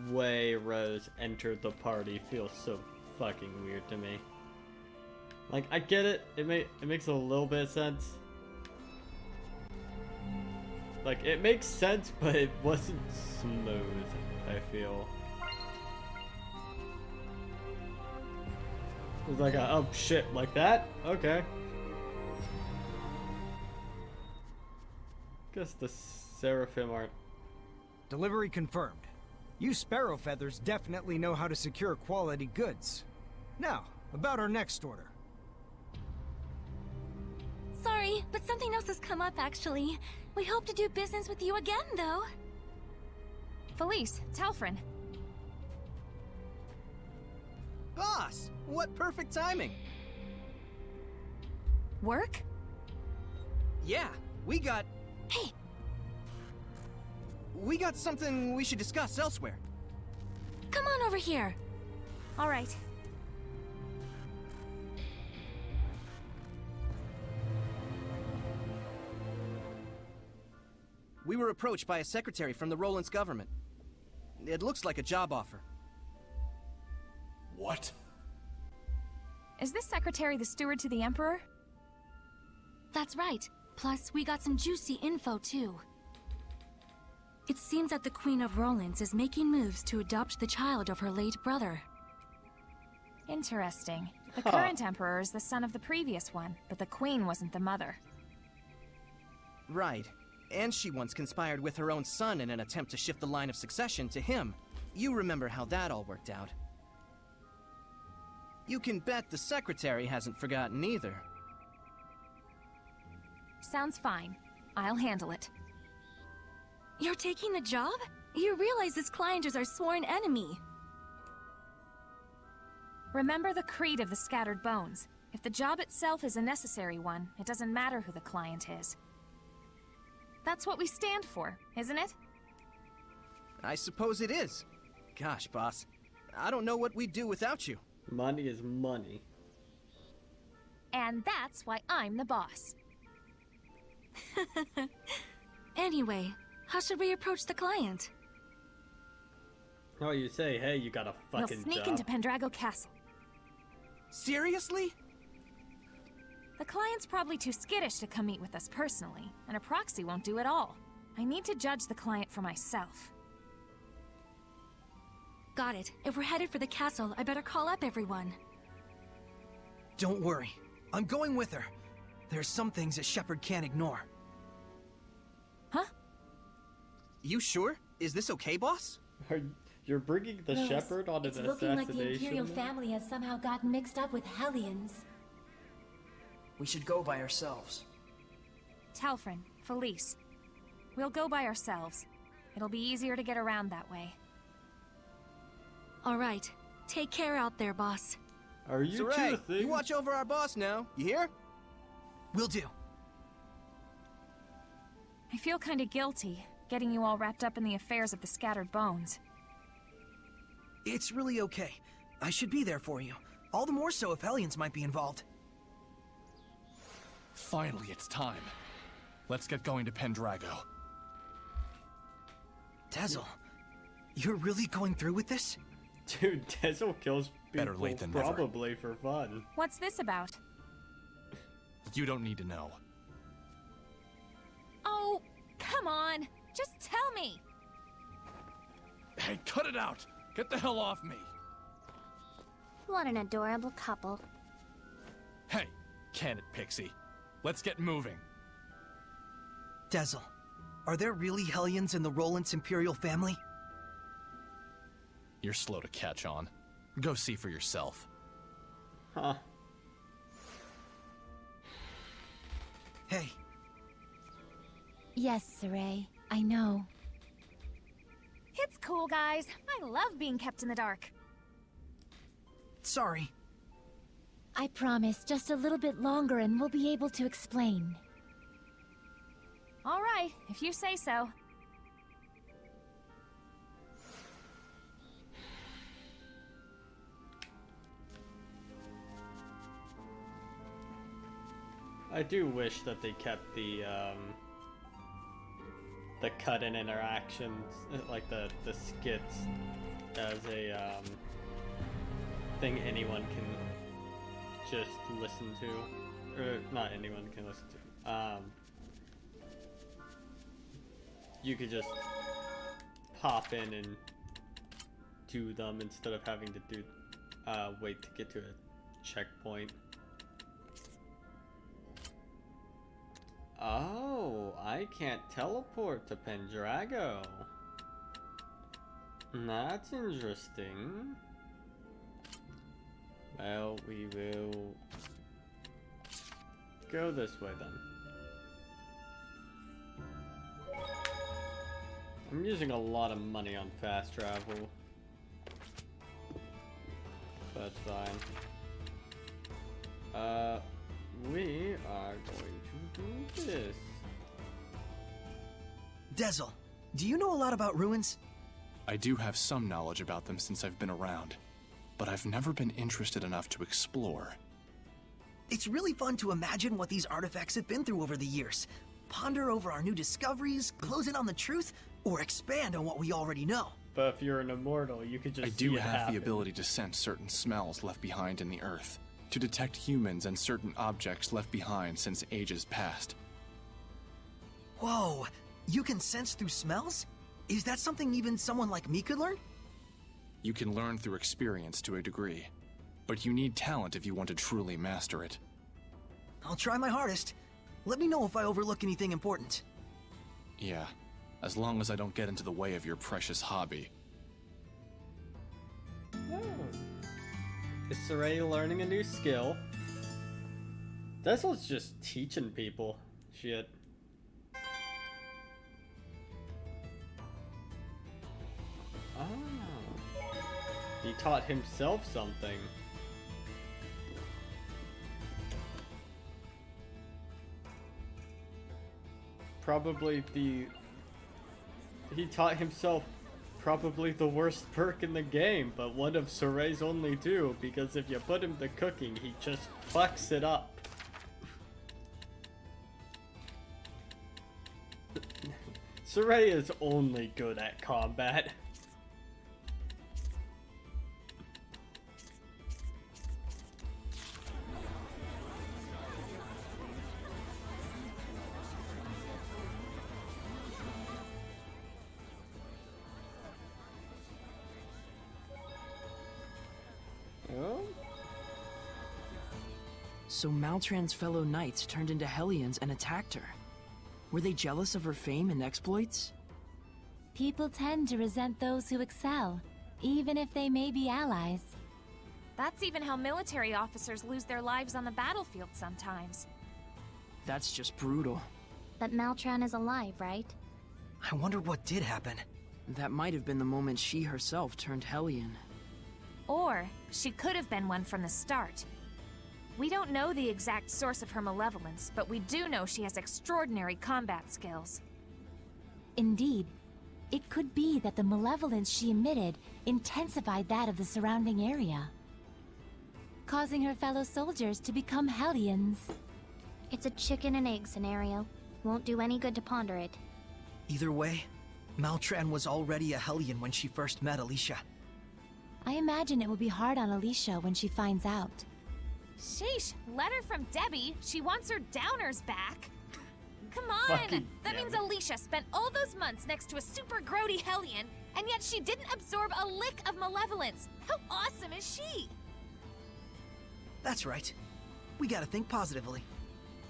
S1: way Rose entered the party feels so fucking weird to me. Like, I get it. It makes a little bit of sense. Like, it makes sense, but it wasn't smooth, I feel. It was like, oh shit, like that? Okay. Guess the Seraphim aren't.
S10: Delivery confirmed. You Sparrow Feathers definitely know how to secure quality goods. Now, about our next order.
S3: Sorry, but something else has come up actually. We hope to do business with you again, though.
S4: Felice, Talfrin.
S6: Boss, what perfect timing.
S4: Work?
S6: Yeah, we got
S3: Hey,
S6: something we should discuss elsewhere.
S3: come on over here.
S4: All right.
S6: We were approached by a secretary from the Roland's government. It looks like a job offer.
S7: What?
S4: Is this secretary the steward to the Emperor?
S3: That's right. Plus, we got some juicy info, too. It seems that the Queen of Roland's is making moves to adopt the child of her late brother.
S4: Interesting. The current Emperor is the son of the previous one, but the Queen wasn't the mother.
S6: Right. And she once conspired with her own son in an attempt to shift the line of succession to him. You remember how that all worked out. You can bet the secretary hasn't forgotten either.
S4: Sounds fine. I'll handle it.
S3: You're taking the job? You realize this client is our sworn enemy.
S4: Remember the creed of the Scattered Bones. If the job itself is a necessary one, it doesn't matter who the client is. That's what we stand for, isn't it?
S2: I suppose it is. Gosh, boss. I don't know what we'd do without you.
S1: Money is money.
S4: And that's why I'm the boss. Anyway, how should we approach the client?
S1: Oh, you say, hey, you got a
S4: We'll
S1: fucking
S4: sneak
S1: job.
S4: into Pendrago Castle.
S2: Seriously?
S4: The client's probably too skittish to come meet with us personally, and a proxy won't do it all. I need to judge the client for myself.
S11: Got it. If we're headed for the castle, I better call up everyone.
S6: Don't worry. I'm going with her. There's some things that Shepard can't ignore.
S4: Huh?
S2: You sure? Is this okay, boss?
S1: You're bringing the
S5: Louis,
S1: Shepherd on an
S5: it's looking like the
S1: assassination?
S5: Imperial family has somehow gotten mixed up with Hellions.
S9: We should go by ourselves.
S4: Talfrin, Felice. We'll go by ourselves. It'll be easier to get around that way.
S11: All right. Take care out there, boss.
S1: Are you
S2: Saray,
S1: two things?
S2: you watch over our boss now. You hear?
S6: Will do.
S4: I feel kinda guilty, getting you all wrapped up in the affairs of the Scattered Bones.
S6: It's really okay. I should be there for you. All the more so if Hellions might be involved.
S7: Finally, it's time. Let's get going to Pendrago.
S6: Dazzle, you're really going through with this?
S1: Dude, Dezel kills people
S7: Better late than never.
S1: probably for fun.
S4: What's this about?
S7: You don't need to know.
S4: Oh, come on! Just tell me!
S7: Hey, cut it out! Get the hell off me!
S3: What an adorable couple.
S7: Hey, can it, Pixie? Let's get moving.
S6: Dazzle, are there really Hellions in the Roland's Imperial family?
S7: You're slow to catch on. Go see for yourself.
S1: Huh.
S6: Hey,
S5: Yes, Saray, I know.
S4: It's cool, guys. I love being kept in the dark.
S6: sorry.
S5: I promise, just a little bit longer and we'll be able to explain.
S4: All right, if you say so.
S1: I do wish that they kept the cut-in interactions, like the skits, as a thing anyone can just listen to, or not anyone can listen to. You could just pop in and do them instead of having to do wait to get to a checkpoint. Oh, I can't teleport to Pendrago. That's interesting. Well, we will go this way then. I'm using a lot of money on fast travel. That's fine. We are going to do this.
S6: Dazzle, do you know a lot about ruins?
S7: I do have some knowledge about them since I've been around, but I've never been interested enough to explore.
S6: It's really fun to imagine what these artifacts have been through over the years. Ponder over our new discoveries, close in on the truth, or expand on what we already know.
S1: But if you're an immortal, you could just
S7: I
S1: see
S7: do
S1: it
S7: have
S1: happen.
S7: the ability to sense certain smells left behind in the earth, to detect humans and certain objects left behind since ages past.
S6: Whoa, you can sense through smells? Is that something even someone like me could learn?
S7: You can learn through experience to a degree, but you need talent if you want to truly master it.
S6: I'll try my hardest. Let me know if I overlook anything important.
S7: Yeah, as long as I don't get into the way of your precious hobby.
S1: Oh. Is Saray learning a new skill? Dazzle's just teaching people shit. Oh. He taught himself something. Probably he taught himself probably the worst perk in the game, but one of Soray's only two, because if you put him to cooking, he just fucks it up. Soray is only good at combat.
S9: So Maltran's fellow knights turned into Hellions and attacked her. Were they jealous of her fame and exploits?
S5: People tend to resent those who excel, even if they may be allies.
S4: That's even how military officers lose their lives on the battlefield sometimes.
S9: That's just brutal.
S3: But Maltran is alive, right?
S6: I wonder what did happen.
S9: That might have been the moment she herself turned Hellion.
S4: Or she could have been one from the start. We don't know the exact source of her malevolence, but we do know she has extraordinary combat skills.
S5: Indeed, it could be that the malevolence she emitted intensified that of the surrounding area, causing her fellow soldiers to become Hellions.
S3: It's a chicken and egg scenario. Won't do any good to ponder it.
S6: Either way, Maltran was already a Hellion when she first met Alicia.
S5: I imagine it will be hard on Alicia when she finds out.
S4: Sheesh, letter from Debbie. She wants her downers back. Come on!
S1: Fucking
S4: That means
S1: Debbie.
S4: Alicia spent all those months next to a super grody Hellion, and yet she didn't absorb a lick of malevolence. How awesome is she?
S6: That's right. We gotta think positively.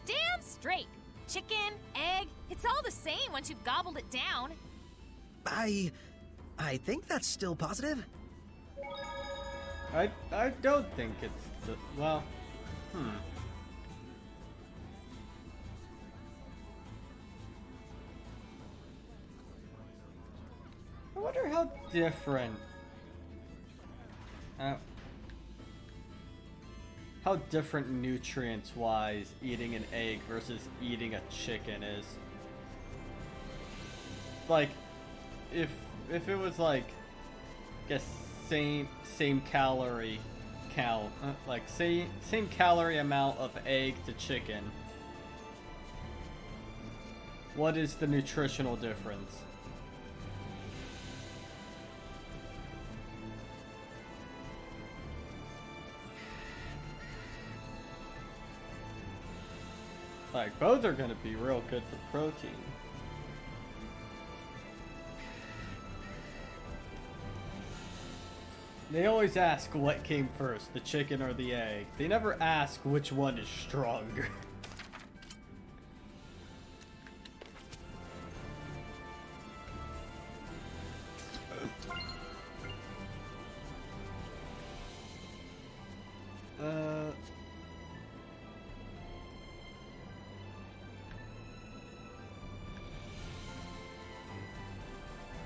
S4: Damn straight. Chicken, egg, it's all the same once you've gobbled it down.
S6: I think that's still positive.
S1: I don't think it's well. I wonder how different. How different nutrients-wise eating an egg versus eating a chicken is. Like, if it was like, guess same calorie count, like same calorie amount of egg to chicken. What is the nutritional difference? Like, both are gonna be real good for protein. They always ask what came first, the chicken or the egg. They never ask which one is stronger.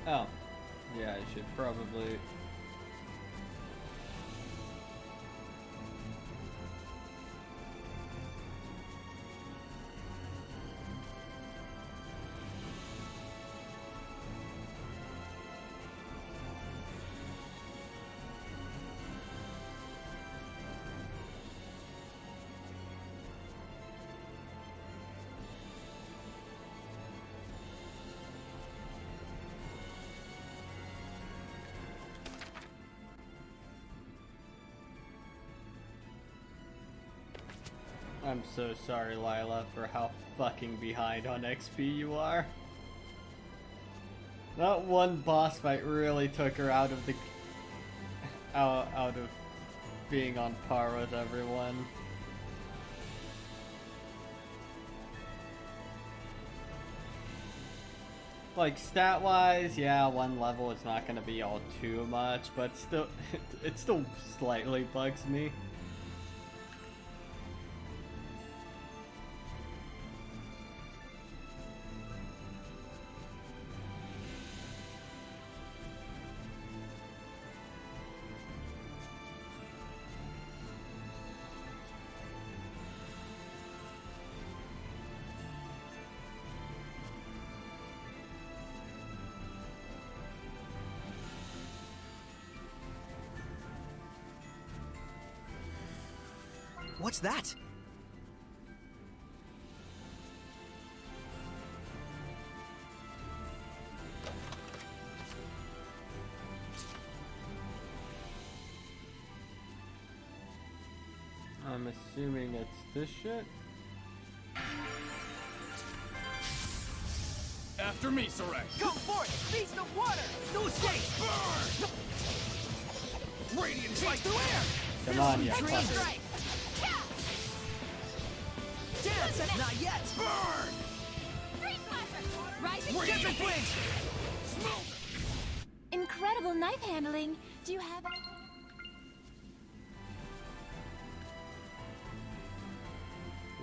S1: Oh. Yeah, I should probably... I'm so sorry, Lila, for how fucking behind on XP you are. That one boss fight really took her out of the... out of being on par with everyone. Like, stat-wise, yeah, one level is not gonna be all too much, but still, it still slightly bugs me.
S6: What's that?
S1: I'm assuming it's this shit.
S7: After me, Sarai.
S2: Come forth! Beast of water! No escape! Burn! Radiant slice through air!
S1: Come on, you
S2: Dream
S1: fucker.
S2: strike! Dance! Not yet! Burn!
S3: Rising
S2: Different wings!
S5: Incredible knife handling. Do you have any?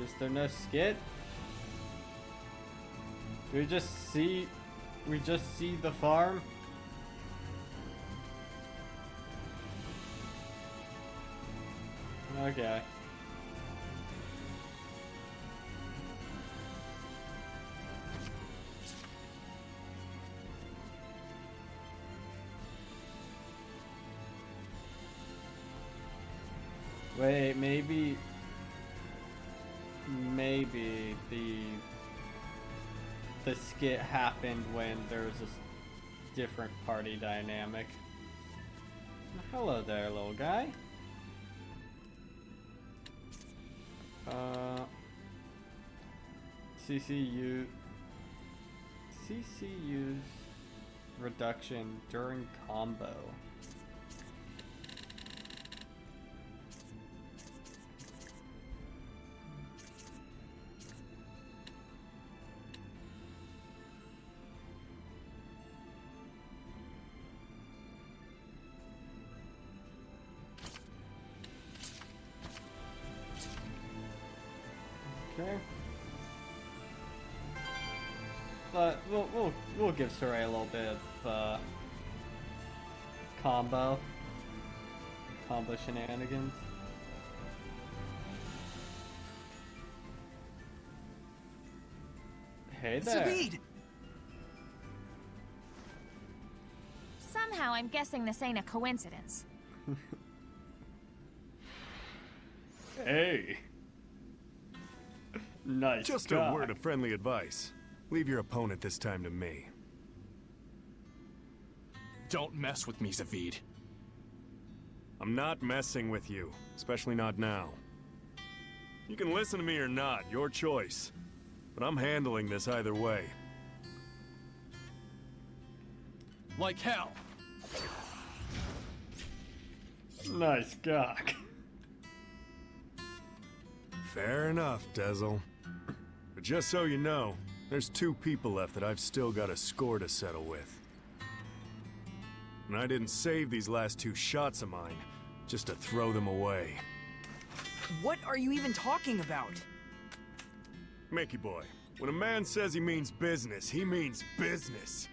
S1: Is there no skit? Do we just see the farm? Okay. Wait, maybe the skit happened when there was a different party dynamic. Hello there, little guy. CCU's reduction during combo. Okay. But we'll give Sarai a little bit of combo shenanigans. Hey there.
S6: Savid!
S4: Somehow I'm guessing this ain't a coincidence.
S1: Hey. Nice.
S12: Just
S1: guy.
S12: a word of friendly advice. Leave your opponent this time to me.
S7: Don't mess with me, Zavid.
S12: I'm not messing with you, especially not now. You can listen to me or not, your choice. But I'm handling this either way.
S7: Like hell.
S1: Nice cock.
S12: Fair enough, Dezel. But just so you know, there's 2 people left that I've still got a score to settle with. And I didn't save these last 2 shots of mine just to throw them away.
S9: What are you even talking about?
S12: Mickey boy, when a man says he means business, he means business.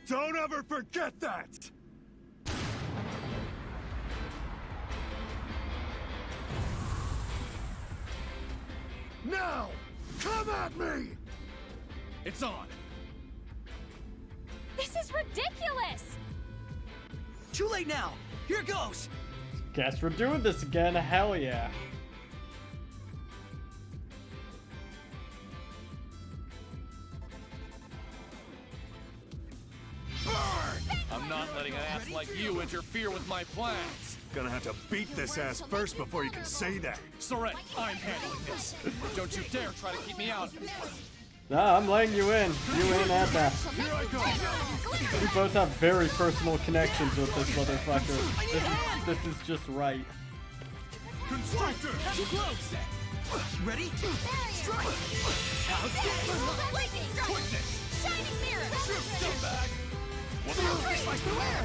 S12: Don't ever forget that! Now! Come at me!
S7: It's on.
S4: This is ridiculous!
S6: Too late now! Here goes!
S1: Guess we're doing this again. Hell yeah.
S7: I'm not letting an ass like you interfere with my plans.
S12: Gonna have to beat this ass first before you can say that.
S7: Sarai, I'm handling this. Don't you dare try to keep me out.
S1: Nah, I'm letting you in. You in at that.
S12: Here I go!
S1: We both have very personal connections with this motherfucker. This is just right.
S12: Constructor!
S6: Too close! Ready? Strike!
S3: Quickness! Shining mirror!
S7: Scumbag!
S6: Slice through air!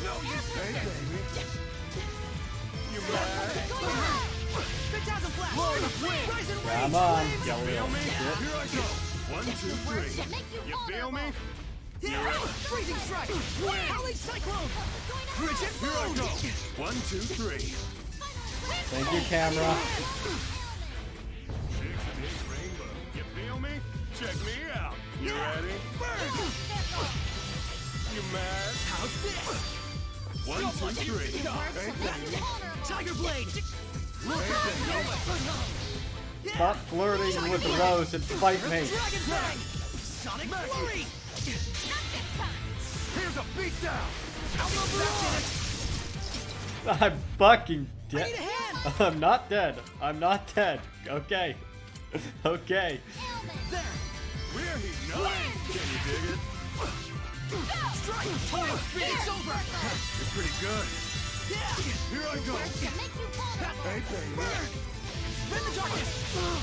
S12: No, you baby! You mad?
S6: Phantasm Flash! Rise and
S1: Come
S6: rage!
S1: on,
S12: Feel
S1: Galileo.
S12: me? Here I go! 1, 2, 3. You feel me?
S6: Yeah! Freezing Strike! Howling Cyclone! Frigid
S12: Here I
S6: Moon!
S12: go! 1, 2, 3.
S1: Thank you, camera.
S12: 6 big rainbow. You feel me? Check me out. You ready?
S6: Burn!
S12: You mad?
S6: How's this?
S12: 1, 2, 3. Hey, baby.
S6: Tiger Blade!
S1: Stop flirting with Rose and fight me.
S2: Dragon Bang! Sonic Flurry! Here's a beatdown!
S1: I'm fucking dead.
S2: I need a hand!
S1: I'm not dead. I'm not dead. Okay. Okay.
S2: There!
S12: We're heating up. Can you dig it?
S2: Strike! Total speed! It's over!
S12: You're pretty good.
S2: Yeah!
S12: Here I go. Hey, baby.
S2: Bend the darkness!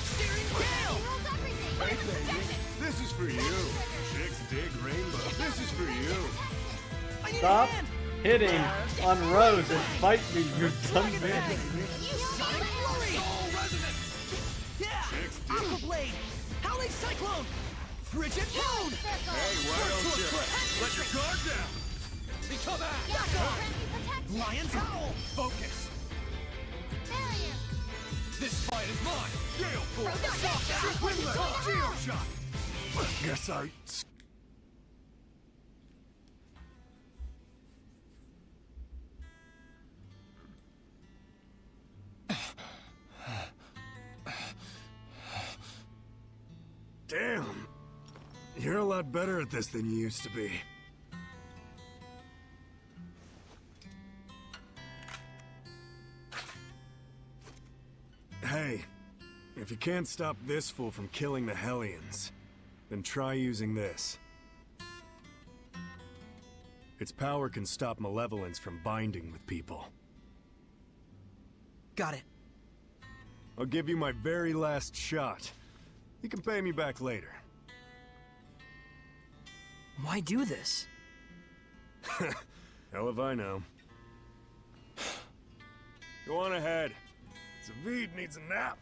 S2: Steering gale!
S12: Hey, baby. This is for you. Chicks dig rainbow. This is for you.
S2: I need
S1: Stop
S2: a hand!
S1: hitting on Rose and fight me, you dumb bitch.
S2: Sonic Flurry! Soul Resonance! Yeah! Aqua Blade! Howling Cyclone! Frigid Moon!
S12: Hey, why don't you let your guard down?
S2: Become Lion's Howl! Focus! This fight is mine!
S12: Gale Force.
S2: Geo Shot!
S12: Guess I... Damn. You're a lot better at this than you used to be. Hey, if you can't stop this fool from killing the Hellions, then try using this. Its power can stop malevolence from binding with people.
S6: Got it.
S12: I'll give you my very last shot. You can pay me back later.
S9: Why do this?
S12: Hell if I know. Go on ahead. Zavid needs a nap.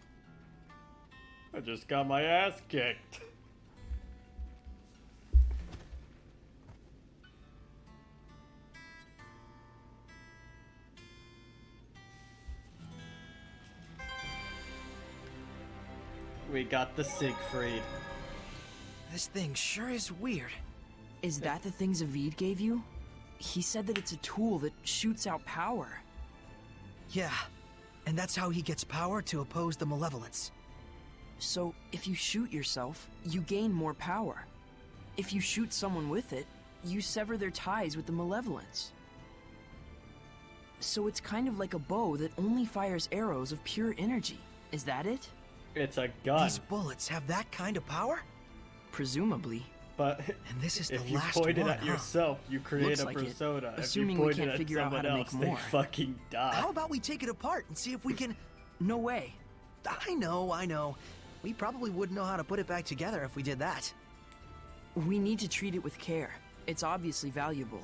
S1: I just got my ass kicked. We got the Siegfried.
S6: This thing sure is weird.
S9: Is that the thing Zavid gave you? He said that it's a tool that shoots out power.
S6: Yeah, and that's how he gets power to oppose the malevolence.
S9: So, if you shoot yourself, you gain more power. If you shoot someone with it, you sever their ties with the malevolence. So it's kind of like a bow that only fires arrows of pure energy. Is that it?
S1: It's a gun.
S6: These bullets have that kind of power?
S9: Presumably.
S1: But
S6: and this is
S1: if
S6: the
S1: you
S6: last
S1: point it
S6: one,
S1: at yourself, you create
S9: Looks
S1: a
S9: like it.
S1: persona.
S9: Assuming
S1: if you
S9: we
S1: point
S9: can't
S1: it at
S9: figure out how
S1: someone
S9: to
S1: else,
S9: make
S1: they
S9: more.
S1: fucking die.
S6: How about we take it apart and see if we can...
S9: No way.
S6: I know. We probably wouldn't know how to put it back together if we did that.
S9: We need to treat it with care. It's obviously valuable.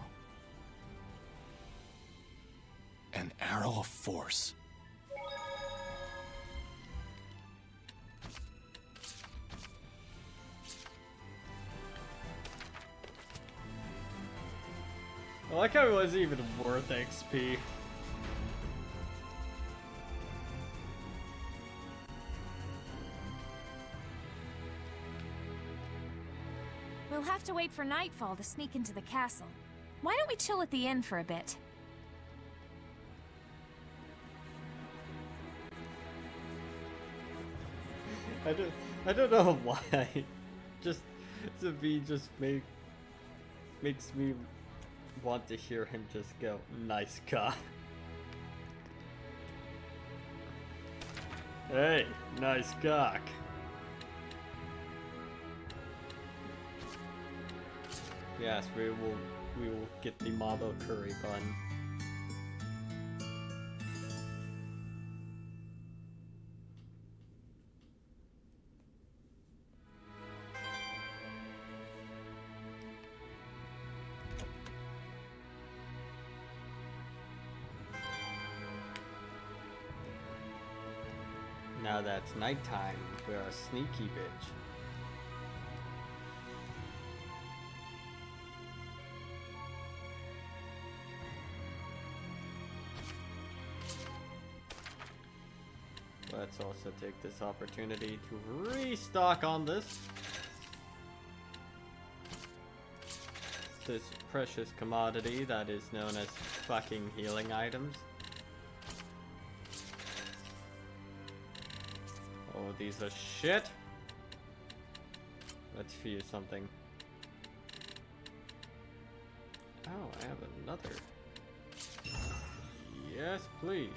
S7: An arrow of force.
S1: I like how it wasn't even worth XP.
S4: We'll have to wait for nightfall to sneak into the castle. Why don't we chill at the inn for a bit?
S1: I don't know why. Just Zavi just makes me want to hear him just go, nice cock. Hey, nice cock. Yes, we will get the marble curry bun. Now that's nighttime, we're a sneaky bitch. Let's also take this opportunity to restock on this precious commodity that is known as fucking healing items. these are shit. Let's feed something. Oh, I have another. Yes, please.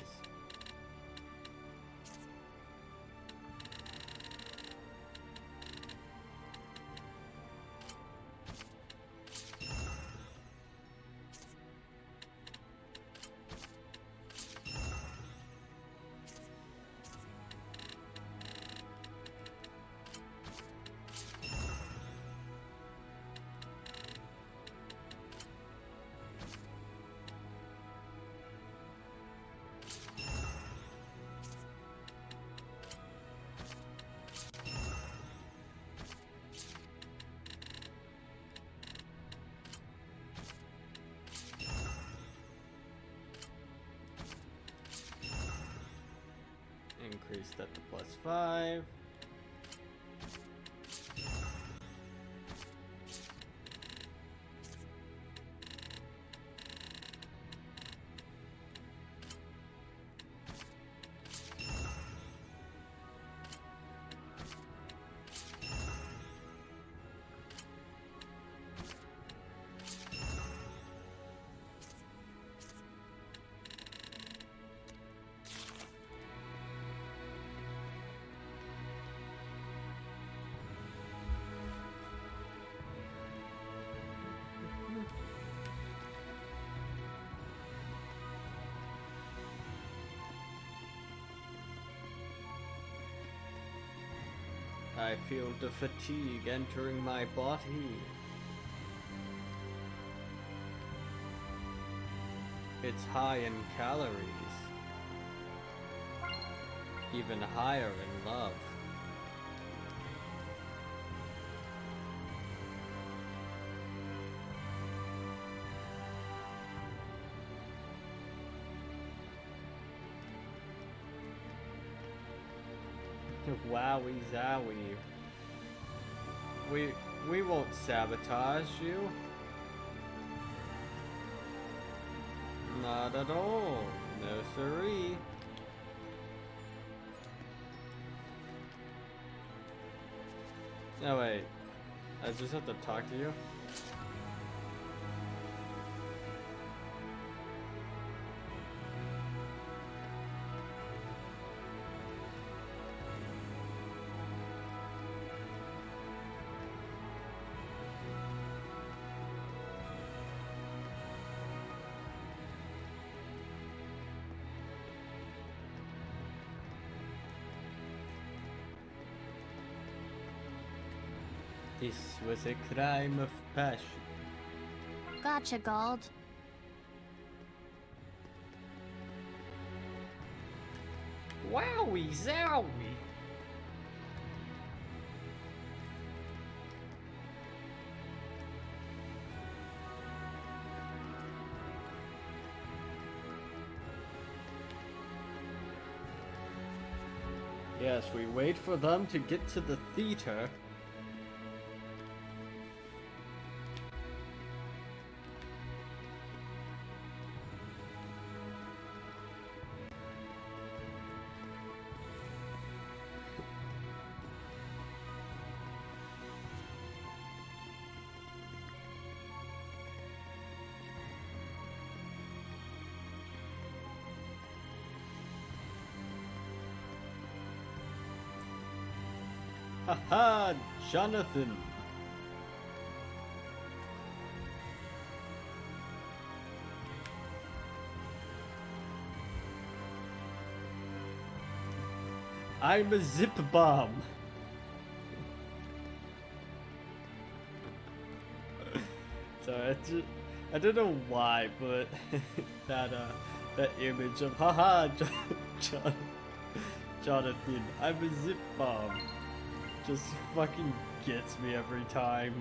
S1: Increase that to +5. I feel the fatigue entering my body. It's high in calories. Even higher in love. Wowie zowie. We won't sabotage you. Not at all. No siree. No wait. I just have to talk to you. This was a crime of passion.
S3: Gotcha, Gald.
S1: Wowie zowie. Yes, we wait for them to get to the theater. Haha, Jonathan. I'm a zip bomb. So I don't know why, but that image of haha, Jonathan, I'm a zip bomb, just fucking gets me every time.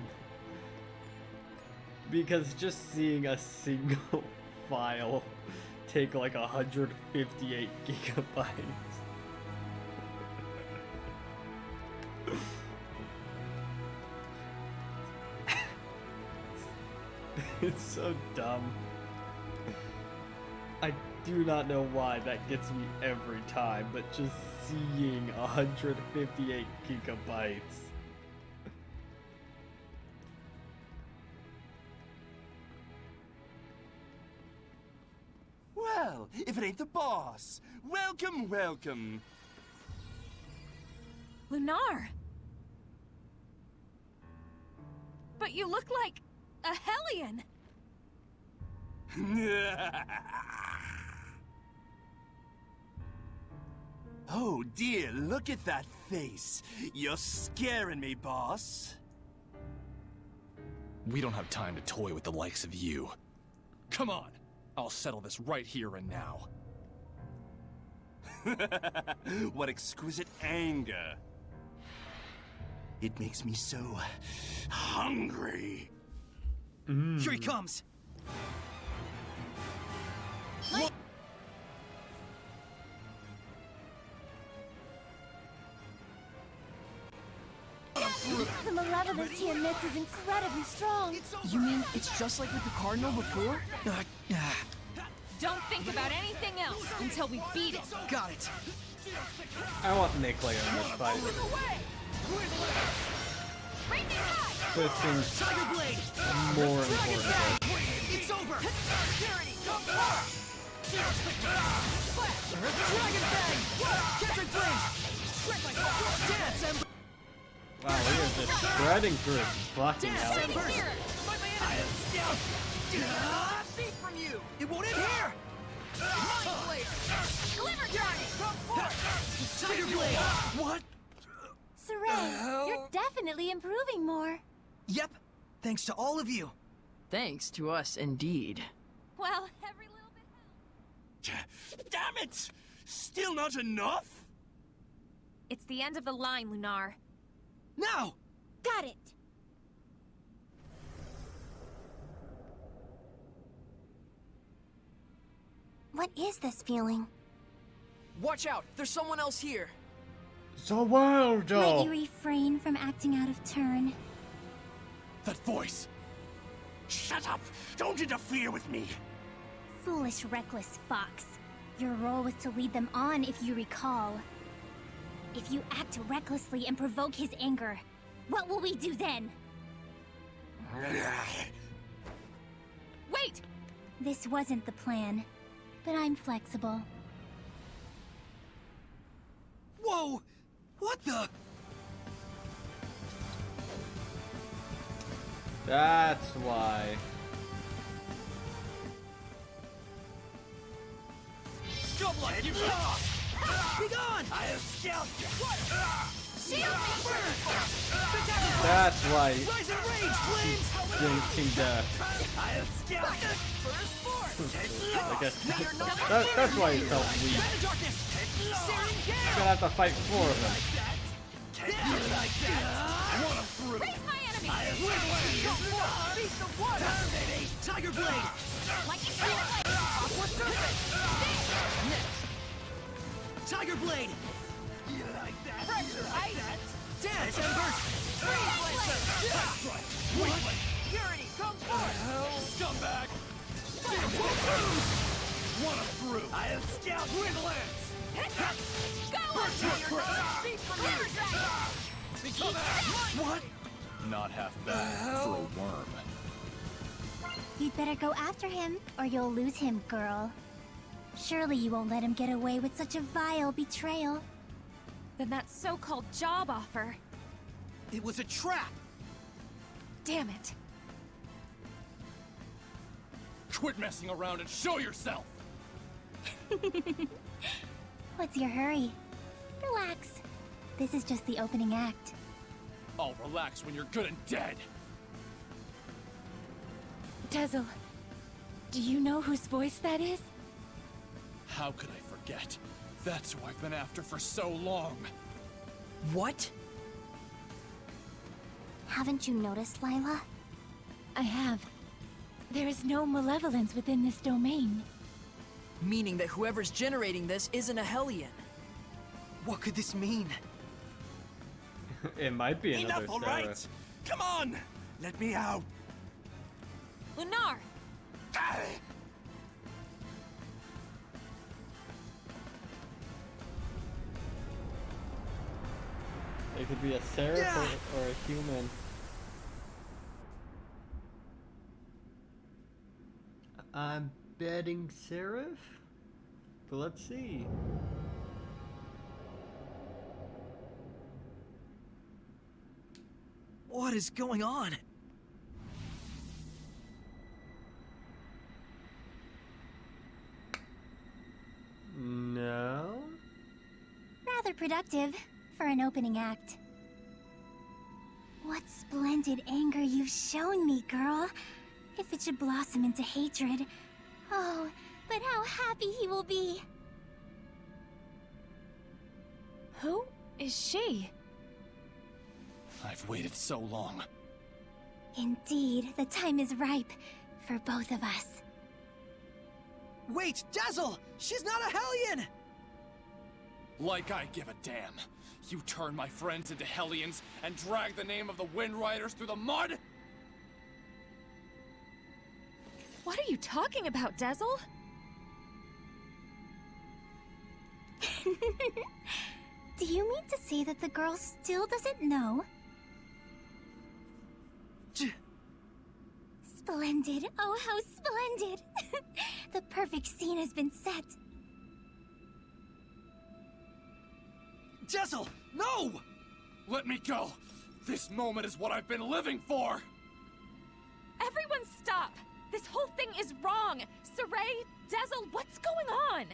S1: Because just seeing a single file take like 158 gigabytes. It's so dumb. do not know why that gets me every time, but just seeing 158 gigabytes.
S2: Well, if it ain't the boss. Welcome, welcome.
S4: Lunar! But you look like a Hellion!
S2: Oh dear, look at that face. You're scaring me, boss.
S7: We don't have time to toy with the likes of you. Come on! I'll settle this right here and now.
S2: What exquisite anger. It makes me so hungry.
S6: Here he comes!
S5: The malevolence he emits is incredibly strong.
S9: You mean it's just like with the Cardinal before?
S4: Don't think about anything else until we beat it!
S6: Got it!
S1: I want Nikolai in this fight. This seems
S6: Tiger Blade!
S1: more important.
S6: It's over! Dragon Fang! Catching flames! Dance, Ember!
S1: Wow, we are just spreading through his fucking
S6: Dance,
S1: hell.
S6: Embers! Fight my enemy! Thief from you! It won't end here! Mind Blade!
S4: Glimmer Dragon!
S6: Come forth! Tiger Blade! What?
S5: Saray, you're definitely improving more.
S6: Yep, thanks to all of you.
S9: Thanks to us, indeed.
S4: Well, every little bit helps.
S2: Damn it! Still not enough?
S4: It's the end of the line, Lunar.
S6: Now!
S5: Got it. What is this feeling?
S9: Watch out! There's someone else here!
S1: So wild,
S5: Might
S1: though.
S5: you refrain from acting out of turn?
S2: That voice! Shut up! Don't interfere with me!
S13: Foolish, reckless fox. Your role was to lead them on, if you recall. If you act recklessly and provoke his anger, what will we do then?
S4: Wait!
S13: This wasn't the plan, but I'm flexible.
S6: Whoa! What the?
S1: That's why.
S6: Scum like you lost! Be gone!
S2: I have scalped you!
S4: Shield me!
S1: That's why
S6: Rise and rage, flames!
S1: didn't seem to.
S2: I have scalped you!
S1: I guess that's why he felt weak.
S6: Band of darkness! Searing
S1: You're
S6: gale!
S1: gonna have to fight four of them.
S2: Like that! Want 'em through!
S4: Raise my enemy!
S6: Beast of water! Tiger Blade!
S4: Like you feel it!
S6: Aqua Serpent! Tiger Blade!
S2: You like that?
S6: Fracture
S2: like
S6: Ice!
S2: that?
S6: Dance, Embers! What?
S2: Purity, come forth! Scumbag! Want 'em through! I have scalped Windlands!
S4: Go! Glimmer Dragon!
S2: Become what?
S7: Not half bad for a worm.
S13: You'd better go after him, or you'll lose him, girl. Surely you won't let him get away with such a vile betrayal.
S4: Then that so-called job offer.
S6: It was a trap!
S4: Damn it.
S7: Quit messing around and show yourself!
S13: What's your hurry? Relax. This is just the opening act.
S7: I'll relax when you're good and dead!
S5: Tezel, do you know whose voice that is?
S7: How could I forget? That's who I've been after for so long.
S9: What?
S13: Haven't you noticed, Lila?
S5: I have. There is no malevolence within this domain.
S9: Meaning that whoever's generating this isn't a Hellion.
S6: What could this mean?
S1: It might be another
S2: Enough, all
S1: Sarah.
S2: right? Come on! Let me out!
S4: Lunar!
S1: It could be a seraph or a human. I'm betting seraph, but let's see.
S6: What is going on?
S1: No?
S13: Rather productive for an opening act. What splendid anger you've shown me, girl. If it should blossom into hatred. Oh, but how happy he will be.
S4: Who is she?
S7: I've waited so long.
S13: Indeed, the time is ripe for both of us.
S6: Wait, Dazzle! She's not a Hellion!
S7: Like I give a damn. You turn my friends into Hellions and drag the name of the Wind Riders through the mud?
S4: What are you talking about, Dazzle?
S13: Do you mean to say that the girl still doesn't know? Splendid. Oh, how splendid. The perfect scene has been set.
S6: Dazzle, no!
S7: Let me go! This moment is what I've been living for!
S4: Everyone stop! This whole thing is wrong! Saray, Dazzle, what's going on?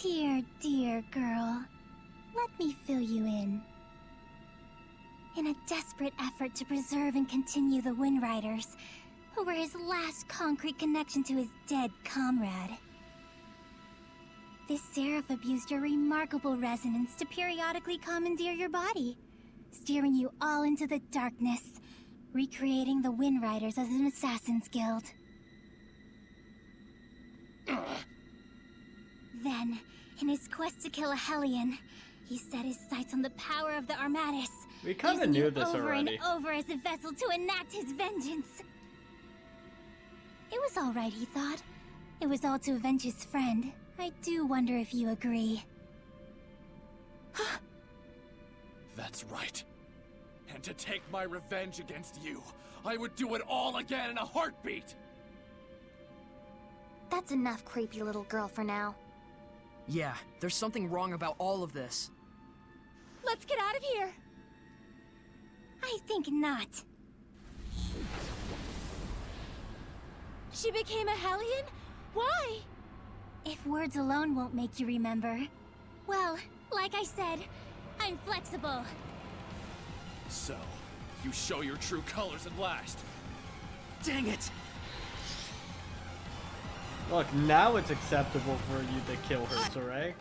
S13: Dear, dear girl. Let me fill you in. In a desperate effort to preserve and continue the Wind Riders, who were his last concrete connection to his dead comrade, this seraph abused your remarkable resonance to periodically commandeer your body, steering you all into the darkness, recreating the Wind Riders as an assassin's guild. Then, in his quest to kill a Hellion, he set his sights on the power of the Armatis.
S1: We kind of
S13: using
S1: knew
S13: you
S1: this
S13: over
S1: already.
S13: and over as a vessel to enact his vengeance. It was all right, he thought. It was all to avenge his friend. I do wonder if you agree.
S7: That's right. And to take my revenge against you, I would do it all again in a heartbeat!
S3: That's enough, creepy little girl, for now.
S9: Yeah, there's something wrong about all of this.
S13: Let's get out of here! I think not. She became a Hellion? Why? If words alone won't make you remember, well, like I said, I'm flexible.
S7: So, you show your true colors at last.
S6: Dang it!
S1: Look, now it's acceptable for you to kill her, Saray.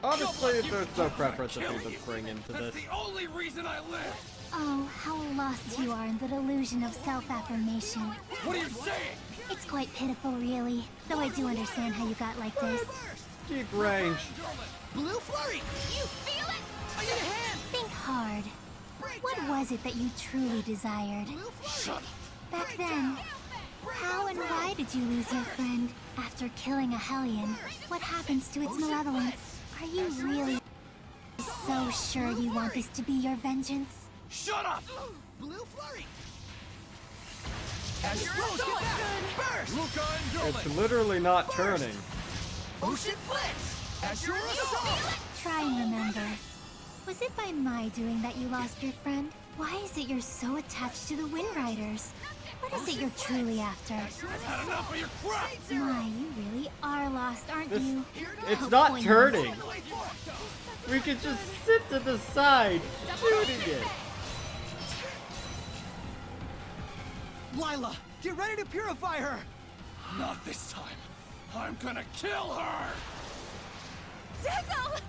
S1: Honestly, there's no preference of who to bring into this.
S7: That's the only reason I live!
S13: Oh, how lost you are in the delusion of self-affirmation.
S7: What are you saying?
S13: It's quite pitiful, really, though I do understand how you got like this.
S1: Keep range.
S6: Blue Flurry!
S3: You feel it?
S6: I need a hand!
S13: Think hard. What was it that you truly desired?
S7: Shut up!
S13: Back then, how and why did you lose your friend? After killing a Hellion, what happens to its malevolence? Are you really so sure you want this to be your vengeance?
S7: Shut up!
S6: Blue Flurry!
S9: As
S6: Rose, get back! Burst!
S7: Luca and
S1: It's literally not turning.
S6: Ocean Blitz! As your assault!
S13: Try and remember. Was it by my doing that you lost your friend? Why is it you're so attached to the Wind Riders? What is it you're truly after?
S7: I've had enough of your crap!
S13: My, you really are lost, aren't
S1: This,
S13: you?
S1: it's
S13: How
S1: not
S13: poignant.
S1: turning. We could just sit to the side, shooting it.
S6: Lila, get ready to purify her!
S7: Not this time. I'm gonna kill her!
S4: Dazzle!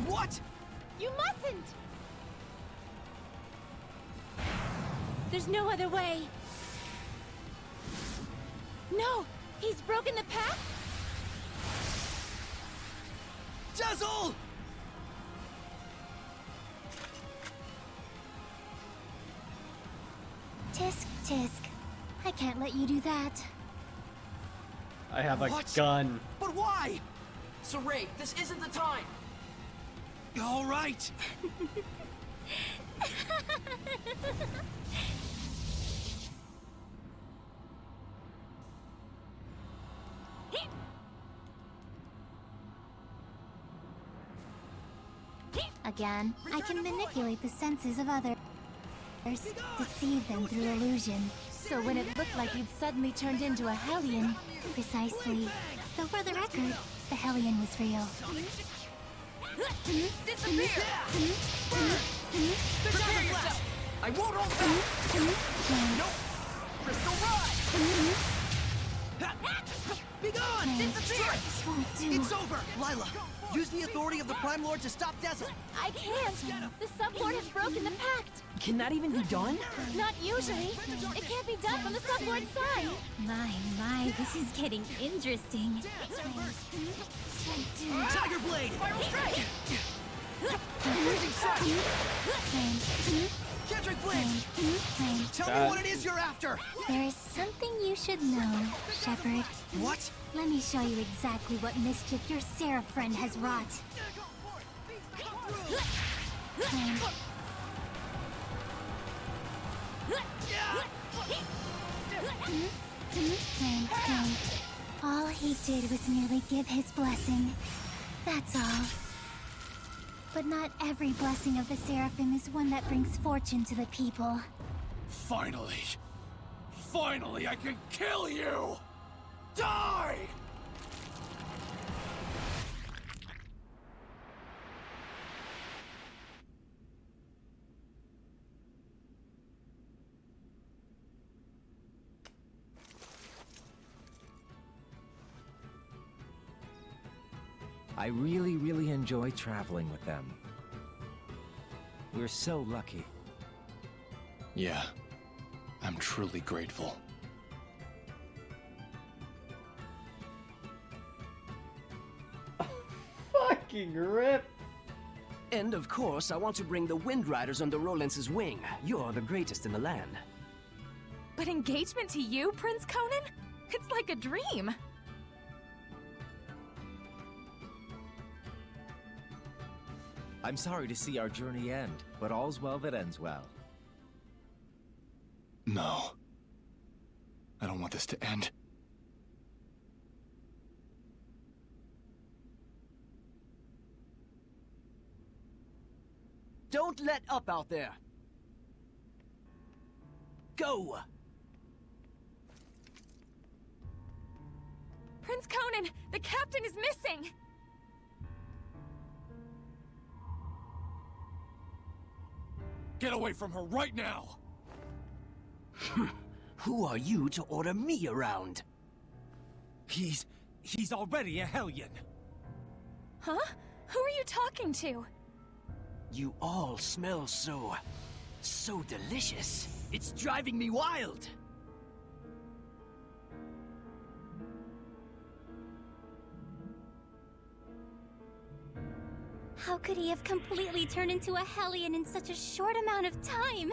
S6: What?
S11: You mustn't! There's no other way. No! He's broken the pact?
S6: Dazzle!
S13: Tisk, I can't let you do that.
S1: I have a
S9: What?
S1: gun.
S9: But why? Saray, this isn't the time.
S6: All right.
S13: Again, I can manipulate the senses of others, deceive them through illusion.
S5: So when it looked like you'd suddenly turned into a Hellion,
S13: Precisely. Though for the record, the Hellion was real.
S2: Disappear! Prepare yourself!
S9: I won't hold back! Nope! Crystal Ride!
S6: Be gone!
S2: Disappear!
S13: This won't do.
S6: It's over! Lila, use the authority of the Prime Lord to stop Dazzle!
S5: I can't. The Sublord has broken the pact.
S9: Can that even be done?
S5: Not usually. It can't be done from the Sublord's side.
S13: My, this is getting interesting.
S6: Tiger Blade!
S2: Spiral strike!
S6: Freezing Sight! Kendrick Flint! Tell me what it is you're after!
S13: There is something you should know, Shepard.
S6: What?
S13: Let me show you exactly what mischief your Seraph friend has wrought. All he did was merely give his blessing. That's all. But not every blessing of the Seraphim is one that brings fortune to the people.
S7: Finally! Finally, I can kill you! Die!
S14: I really enjoy traveling with them. We're so lucky.
S7: Yeah, I'm truly grateful.
S1: Fucking rip.
S9: And of course, I want to bring the Wind Riders under Rolance's wing. You're the greatest in the land.
S4: But engagement to you, Prince Conan? It's like a dream.
S14: I'm sorry to see our journey end, but all's well that ends well.
S7: No. I don't want this to end.
S9: Don't let up out there! Go!
S4: Prince Conan, the captain is missing!
S7: Get away from her right now!
S9: Who are you to order me around?
S10: He's already a Hellion.
S4: Huh? Who are you talking to?
S9: You all smell so delicious. It's driving me wild.
S13: How could he have completely turned into a Hellion in such a short amount of time?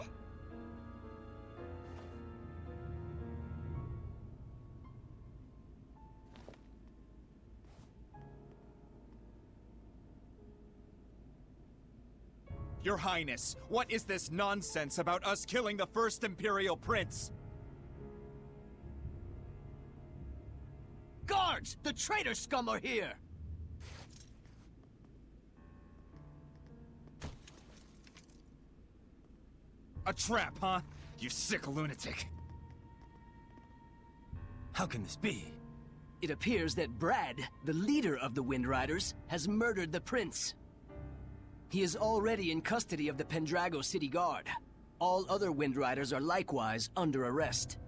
S15: Your Highness, what is this nonsense about us killing the first Imperial Prince?
S9: Guards! The traitor scum are here!
S15: A trap, huh? You sick lunatic.
S10: How can this be?
S9: It appears that Brad, the leader of the Wind Riders, has murdered the prince. He is already in custody of the Pendrago City Guard. All other Wind Riders are likewise under arrest.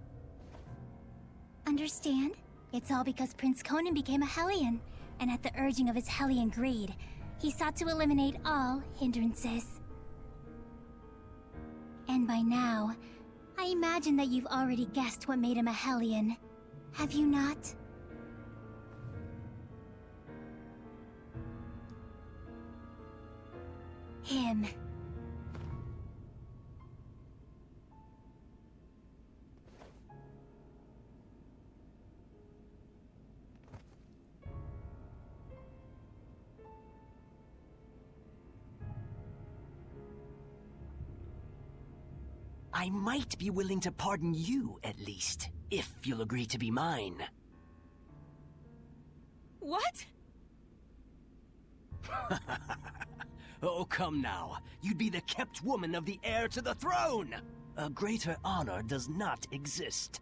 S13: Understand? It's all because Prince Conan became a Hellion, and at the urging of his Hellion greed, he sought to eliminate all hindrances. And by now, I imagine that you've already guessed what made him a Hellion. Have you not? Him.
S9: I might be willing to pardon you, at least, if you'll agree to be mine.
S11: What?
S9: Oh, come now. You'd be the kept woman of the heir to the throne! A greater honor does not exist.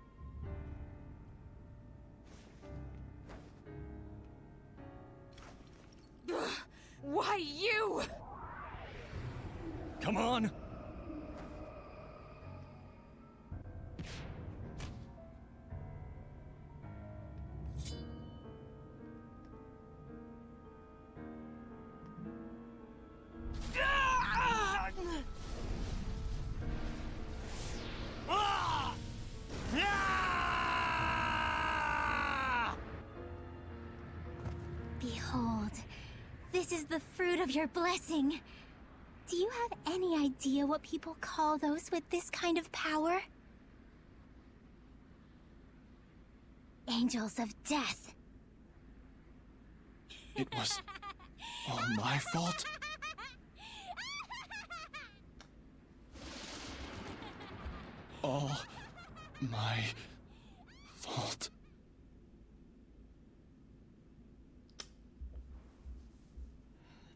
S11: Why you?
S7: Come on!
S13: Behold, this is the fruit of your blessing. Do you have any idea what people call those with this kind of power? Angels of death.
S7: It was all my fault? All my fault.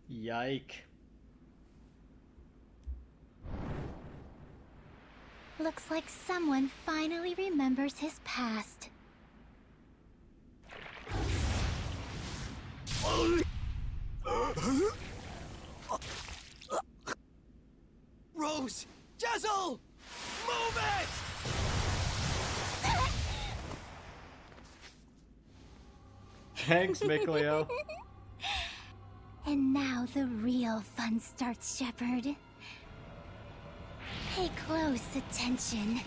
S1: Yike.
S13: Looks like someone finally remembers his past.
S9: Rose! Jezel! Move it!
S1: Thanks, Mikleo.
S13: And now the real fun starts, Shepard. Pay close attention.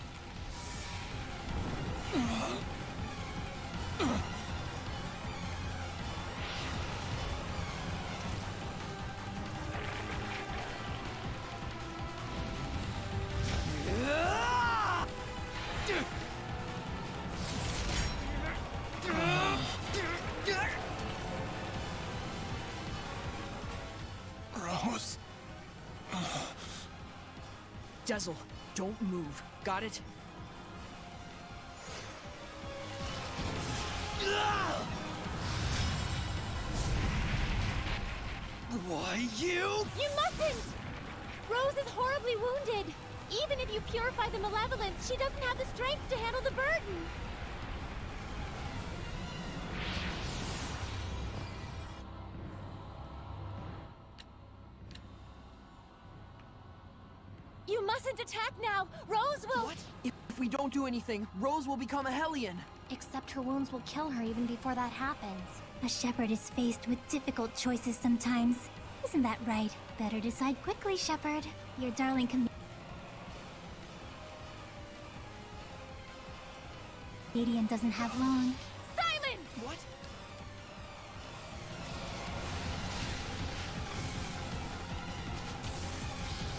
S7: Rose.
S9: Jezel, don't move. Got it?
S15: Why, you?
S3: You mustn't! Rose is horribly wounded. Even if you purify the malevolence, she doesn't have the strength to handle the burden. You mustn't attack now! Rose will—
S9: What? If we don't do anything, Rose will become a Hellion.
S3: Except her wounds will kill her even before that happens.
S13: A shepherd is faced with difficult choices sometimes. Isn't that right? Better decide quickly, Shepard. Your darling comedian doesn't have long.
S3: Silence!
S9: What?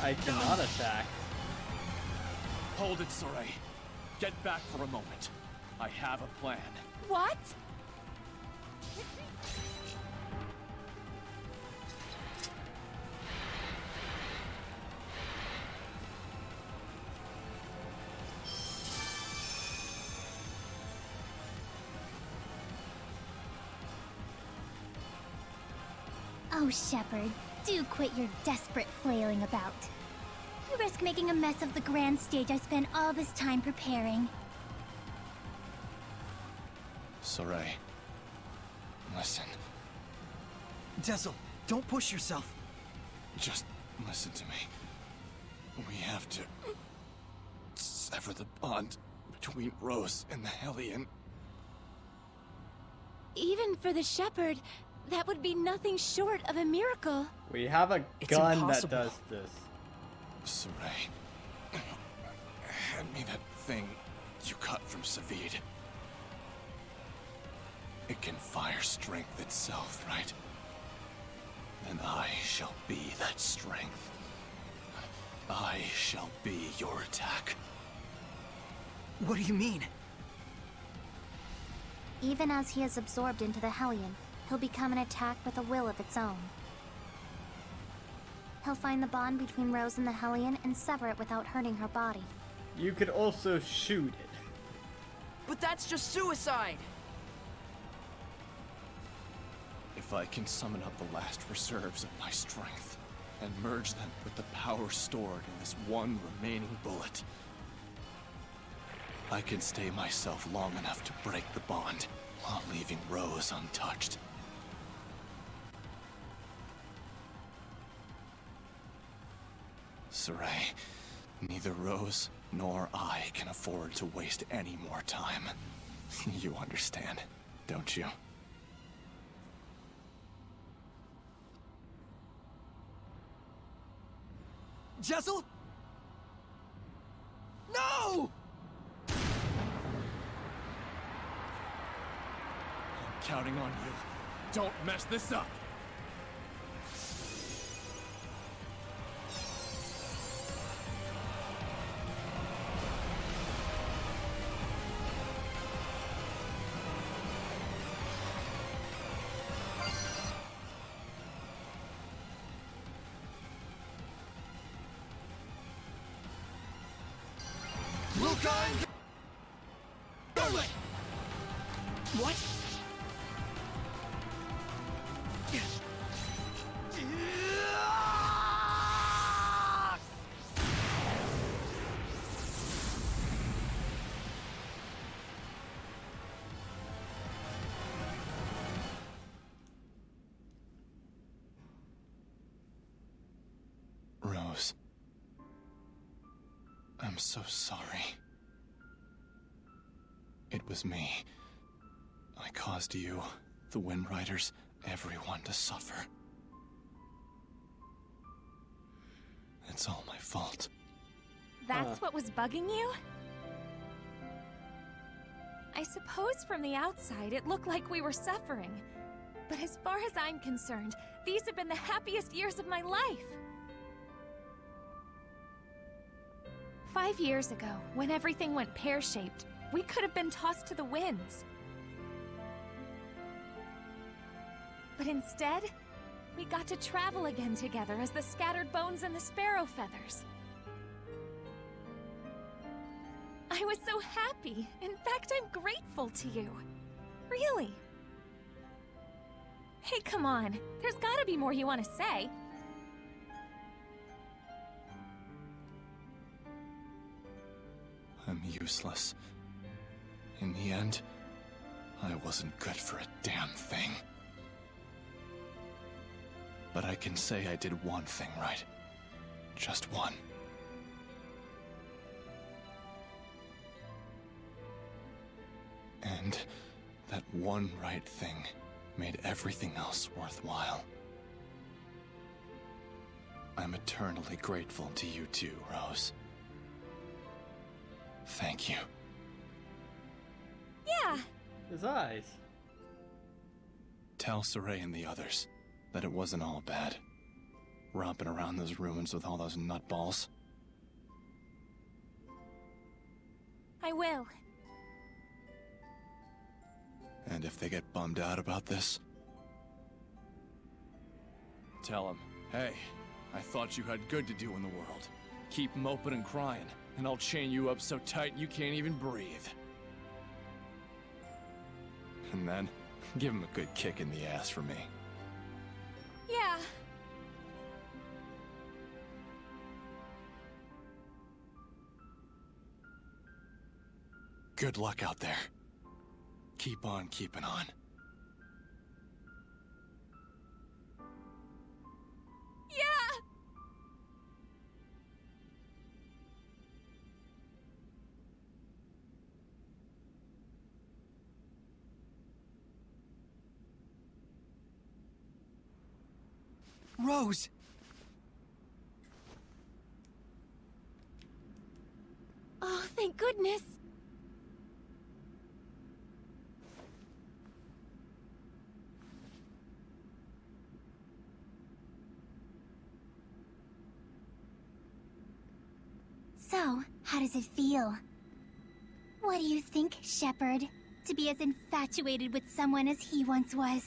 S1: I cannot attack.
S7: Hold it, Saray. Get back for a moment. I have a plan.
S3: What?
S13: Oh, Shepard, do quit your desperate flailing about. You risk making a mess of the grand stage I spent all this time preparing.
S7: Saray. Listen.
S6: Jezel, don't push yourself.
S7: Just listen to me. We have to sever the bond between Rose and the Hellion.
S3: Even for the shepherd, that would be nothing short of a miracle.
S1: We have a
S9: It's
S1: gun
S9: impossible.
S1: that does this.
S7: Saray. Hand me that thing you cut from Savid. It can fire strength itself, right? And I shall be that strength. I shall be your attack.
S6: What do you mean?
S3: Even as he is absorbed into the Hellion, he'll become an attack with a will of its own. He'll find the bond between Rose and the Hellion and sever it without hurting her body.
S1: You could also shoot it.
S9: But that's just suicide!
S7: If I can summon up the last reserves of my strength and merge them with the power stored in this one remaining bullet, I can stay myself long enough to break the bond while leaving Rose untouched. Saray, neither Rose nor I can afford to waste any more time. You understand, don't you?
S9: Jessel? No!
S7: I'm counting on you. Don't mess this up!
S9: What?
S7: Rose. I'm so sorry. It was me. I caused you, the Wind Riders, everyone to suffer. It's all my fault.
S4: That's what was bugging you? I suppose from the outside it looked like we were suffering. But as far as I'm concerned, these have been the happiest years of my life. 5 years ago, when everything went pear-shaped, we could have been tossed to the winds. But instead, we got to travel again together as the scattered bones and the sparrow feathers. I was so happy. In fact, I'm grateful to you. Really. Hey, come on. There's gotta be more you want to say.
S7: I'm useless. In the end, I wasn't good for a damn thing. But I can say I did one thing right. Just one. And that one right thing made everything else worthwhile. I'm eternally grateful to you too, Rose. Thank you.
S4: Yeah.
S1: His eyes.
S7: Tell Saray and the others that it wasn't all bad. Romping around those ruins with all those nutballs.
S4: I will.
S7: And if they get bummed out about this, tell them, hey, I thought you had good to do in the world. Keep moping and crying, and I'll chain you up so tight you can't even breathe. And then, give him a good kick in the ass for me.
S4: Yeah.
S7: Good luck out there. Keep on keeping on.
S4: Yeah!
S6: Rose!
S5: Oh, thank goodness!
S13: So, how does it feel? What do you think, Shepard? To be as infatuated with someone as he once was?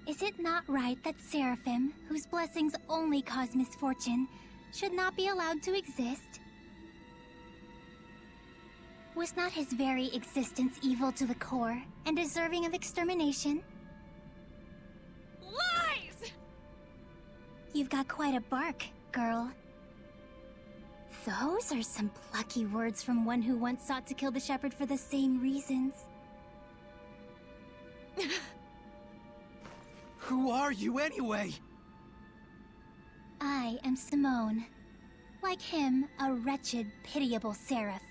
S13: Is it not right that Seraphim, whose blessings only cause misfortune, should not be allowed to exist? Was not his very existence evil to the core and deserving of extermination?
S4: Lies!
S13: You've got quite a bark, girl. Those are some plucky words from one who once sought to kill the shepherd for the same reasons.
S6: Who are you anyway?
S13: I am Simone. Like him, a wretched, pitiable seraph,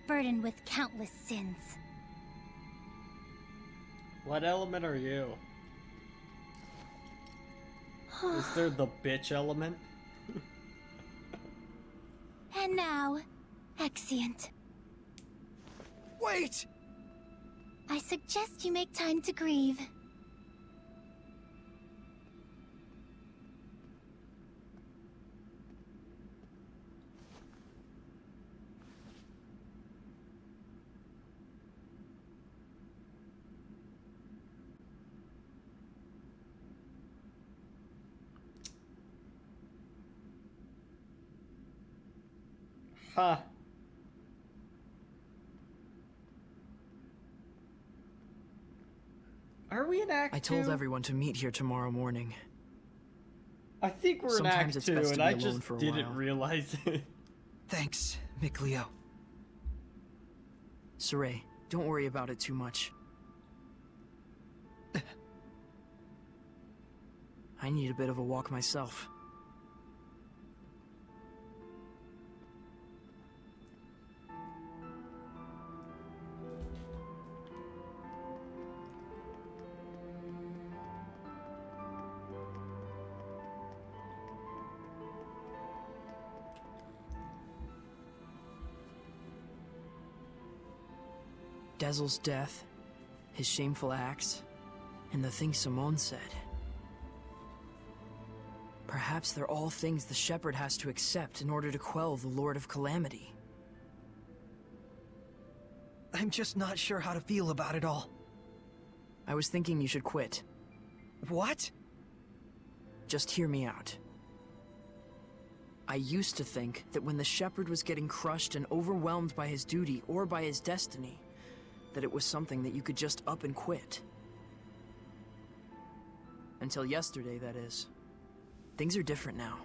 S13: burdened with countless sins.
S1: What element are you? Is there the bitch element?
S13: And now, Exeunt.
S6: Wait!
S13: I suggest you make time to grieve.
S1: Huh. Are we in Act 2?
S16: I told everyone to meet here tomorrow morning.
S1: I think we're
S16: Sometimes
S1: in
S16: it's
S1: Act 2,
S16: best to
S1: and
S16: be
S1: I
S16: alone
S1: just
S16: for a
S1: didn't
S16: while.
S1: realize it.
S6: Thanks, Mikleo.
S16: Saray, don't worry about it too much. I need a bit of a walk myself. Dezel's death, his shameful acts, and the things Simone said. Perhaps they're all things the Shepherd has to accept in order to quell the Lord of Calamity.
S6: I'm just not sure how to feel about it all.
S16: I was thinking you should quit.
S6: What?
S16: Just hear me out. I used to think that when the Shepherd was getting crushed and overwhelmed by his duty or by his destiny, that it was something that you could just up and quit. Until yesterday, that is. Things are different now.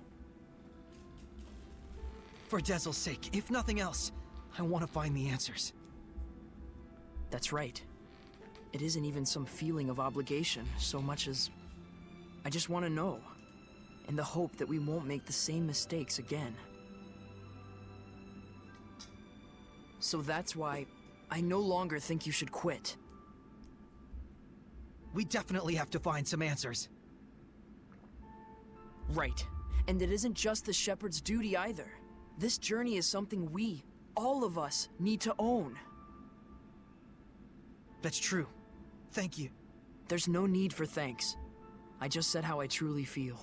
S6: For Dezel's sake, if nothing else, I want to find the answers.
S16: That's right. It isn't even some feeling of obligation so much as I just want to know, in the hope that we won't make the same mistakes again. So that's why I no longer think you should quit.
S6: We definitely have to find some answers.
S16: Right. And it isn't just the Shepherd's duty either. This journey is something we, all of us, need to own.
S6: That's true. Thank you.
S16: There's no need for thanks. I just said how I truly feel.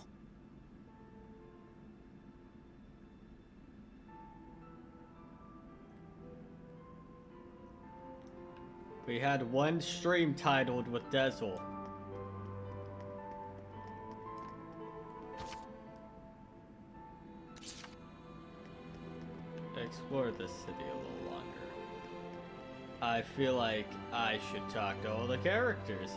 S1: We had one stream titled with Dezel. Explore the city a little longer. I feel like I should talk to all the characters.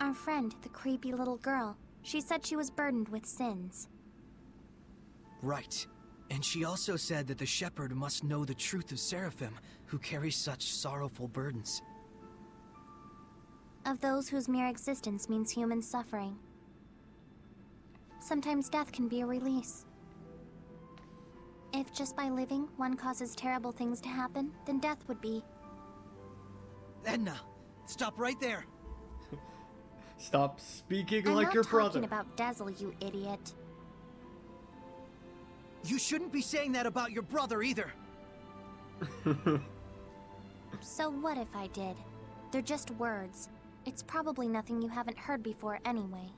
S3: Our friend, the creepy little girl, she said she was burdened with sins.
S6: Right. And she also said that the shepherd must know the truth of Seraphim, who carry such sorrowful burdens.
S13: Of those whose mere existence means human suffering. Sometimes death can be a release. If just by living one causes terrible things to happen, then death would be.
S6: Edna, stop right there.
S1: Stop speaking
S13: I'm
S1: like
S13: not
S1: your
S13: talking
S1: brother.
S13: about Dazzle, you idiot.
S6: You shouldn't be saying that about your brother either.
S13: So what if I did? They're just words. It's probably nothing you haven't heard before anyway.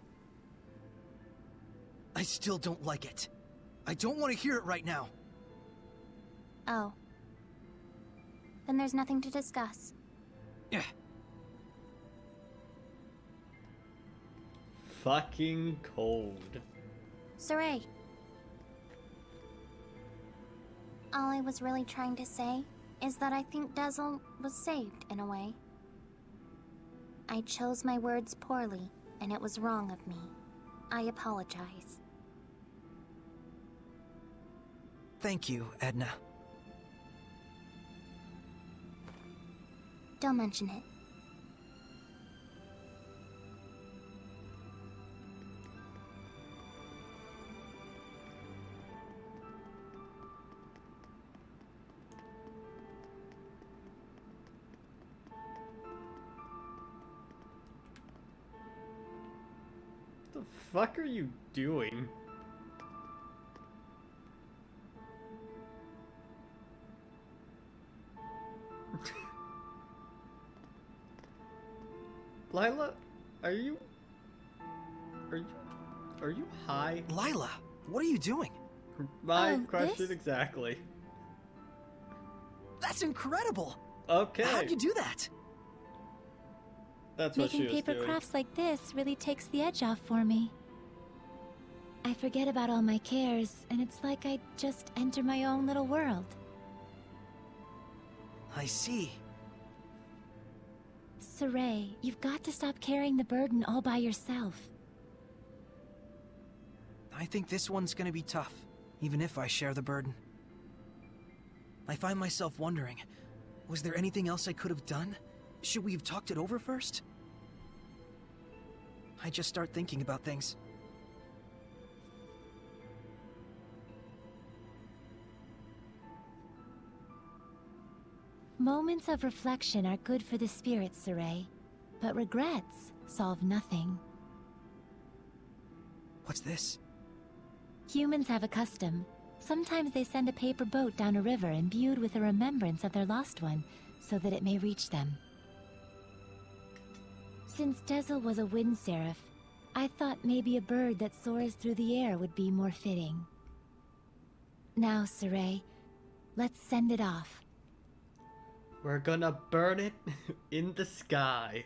S6: I still don't like it. I don't want to hear it right now.
S13: Oh. Then there's nothing to discuss.
S6: Yeah.
S1: Fucking cold.
S13: Saray. All I was really trying to say is that I think Dazzle was saved in a way. I chose my words poorly, and it was wrong of me. I apologize.
S6: Thank you, Edna.
S13: Don't mention it.
S1: What the fuck are you doing? Lila, are you high?
S6: Lila, what are you doing?
S1: My question exactly.
S6: That's incredible!
S1: Okay.
S6: How'd you do that?
S1: That's what she
S5: Making
S1: was
S5: paper
S1: doing.
S5: crafts like this really takes the edge off for me. I forget about all my cares, and it's like I just enter my own little world.
S6: I see.
S5: Saray, you've got to stop carrying the burden all by yourself.
S6: I think this one's gonna be tough, even if I share the burden. I find myself wondering, was there anything else I could have done? Should we have talked it over first? I just start thinking about things.
S5: Moments of reflection are good for the spirit, Saray, but regrets solve nothing.
S6: What's this?
S5: Humans have a custom. Sometimes they send a paper boat down a river imbued with a remembrance of their lost one, so that it may reach them. Since Dazzle was a wind seraph, I thought maybe a bird that soars through the air would be more fitting. Now, Saray, let's send it off.
S1: We're gonna burn it in the sky.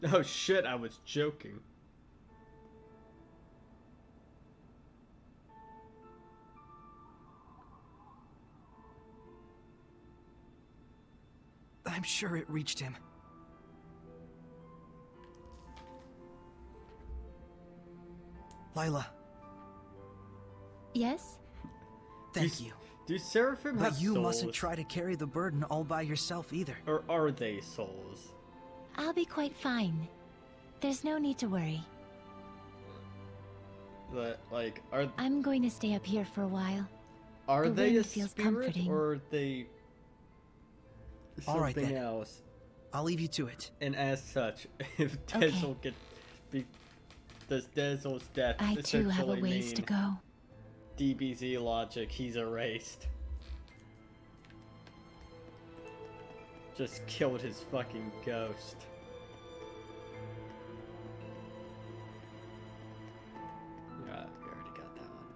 S1: Oh shit, I was joking.
S6: I'm sure it reached him. Lila.
S5: Yes?
S6: Thank you.
S1: Do Seraphim have
S6: But you
S1: souls?
S6: mustn't try to carry the burden all by yourself either.
S1: Or are they souls?
S5: I'll be quite fine. There's no need to worry.
S1: Like, are
S5: I'm going to stay up here for a while. The
S1: they a
S5: wind feels
S1: spirit
S5: comforting.
S1: or are they something
S6: All right, then.
S1: else?
S6: I'll leave you to it.
S1: And as such, if
S5: Okay.
S1: Dazzle does Dazzle's death
S5: I too have a
S1: essentially
S5: ways to
S1: mean
S5: go.
S1: DBZ logic, he's erased. Just killed his fucking ghost. Yeah, we already got that one.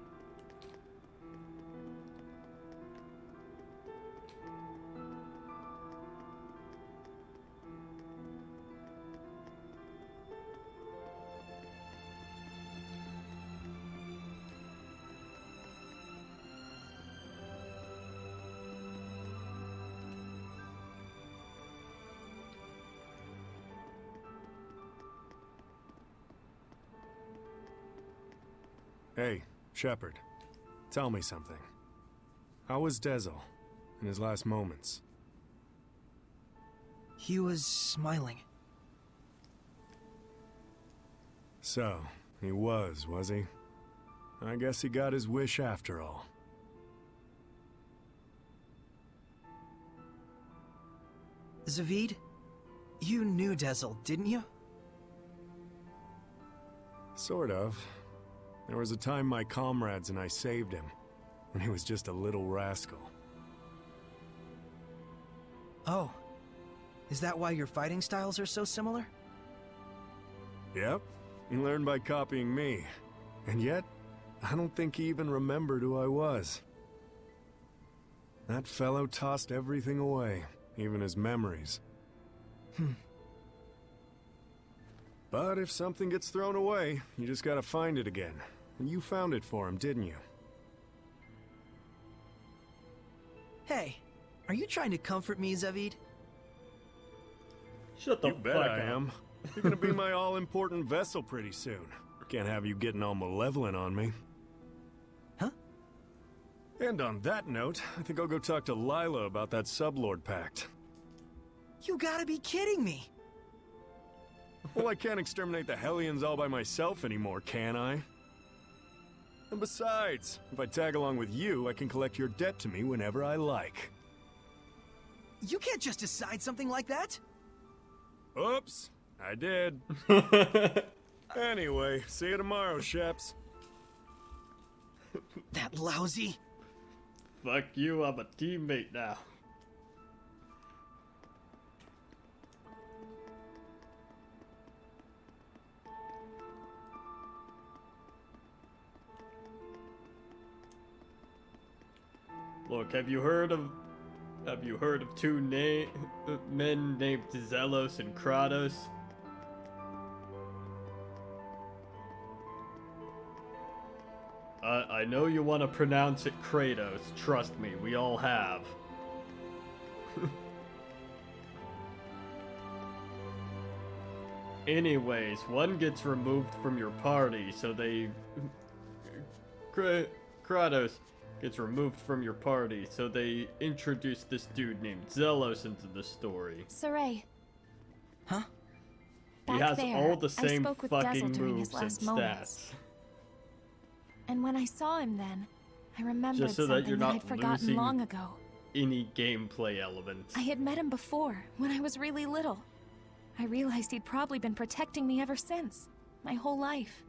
S12: Hey, Shepard. Tell me something. How was Dezel in his last moments?
S6: He was smiling.
S12: So, he was he? I guess he got his wish after all.
S6: Zaveid, you knew Dezel, didn't you?
S12: Sort of. There was a time my comrades and I saved him, when he was just a little rascal.
S6: Oh. Is that why your fighting styles are so similar?
S12: Yep. He learned by copying me. And yet, I don't think he even remembered who I was. That fellow tossed everything away, even his memories. But if something gets thrown away, you just gotta find it again. And you found it for him, didn't you?
S6: Hey, are you trying to comfort me, Zaveid?
S1: Shut the
S12: You bet
S1: fuck
S12: I
S1: up.
S12: am. You're gonna be my all-important vessel pretty soon. Can't have you getting all malevolent on me.
S6: Huh?
S12: And on that note, I think I'll go talk to Lila about that Sublord Pact.
S6: You gotta be kidding me!
S12: Well, I can't exterminate the Hellions all by myself anymore, can I? And besides, if I tag along with you, I can collect your debt to me whenever I like.
S6: You can't just decide something like that!
S12: Oops, I did. Anyway, see you tomorrow, Sheps.
S6: That lousy...
S1: Fuck you, I'm a teammate now. Look, have you heard of two men named Zelos and Kratos? I know you want to pronounce it Kratos. Trust me, we all have. Anyways, one gets removed from your party, so they... Kratos gets removed from your party, so they introduced this dude named Zelos into the story.
S4: Saray.
S6: Huh?
S1: He
S4: Back
S1: has
S4: there,
S1: all the
S4: I
S1: same
S4: spoke with
S1: fucking
S4: Dezel during
S1: moves
S4: his
S1: and
S4: last moments.
S1: stats.
S4: And when I saw him then, I remembered
S1: Just so that
S4: something
S1: you're
S4: that
S1: not
S4: I'd forgotten
S1: losing
S4: long ago.
S1: any gameplay elements.
S4: I had met him before, when I was really little. I realized he'd probably been protecting me ever since, my whole life.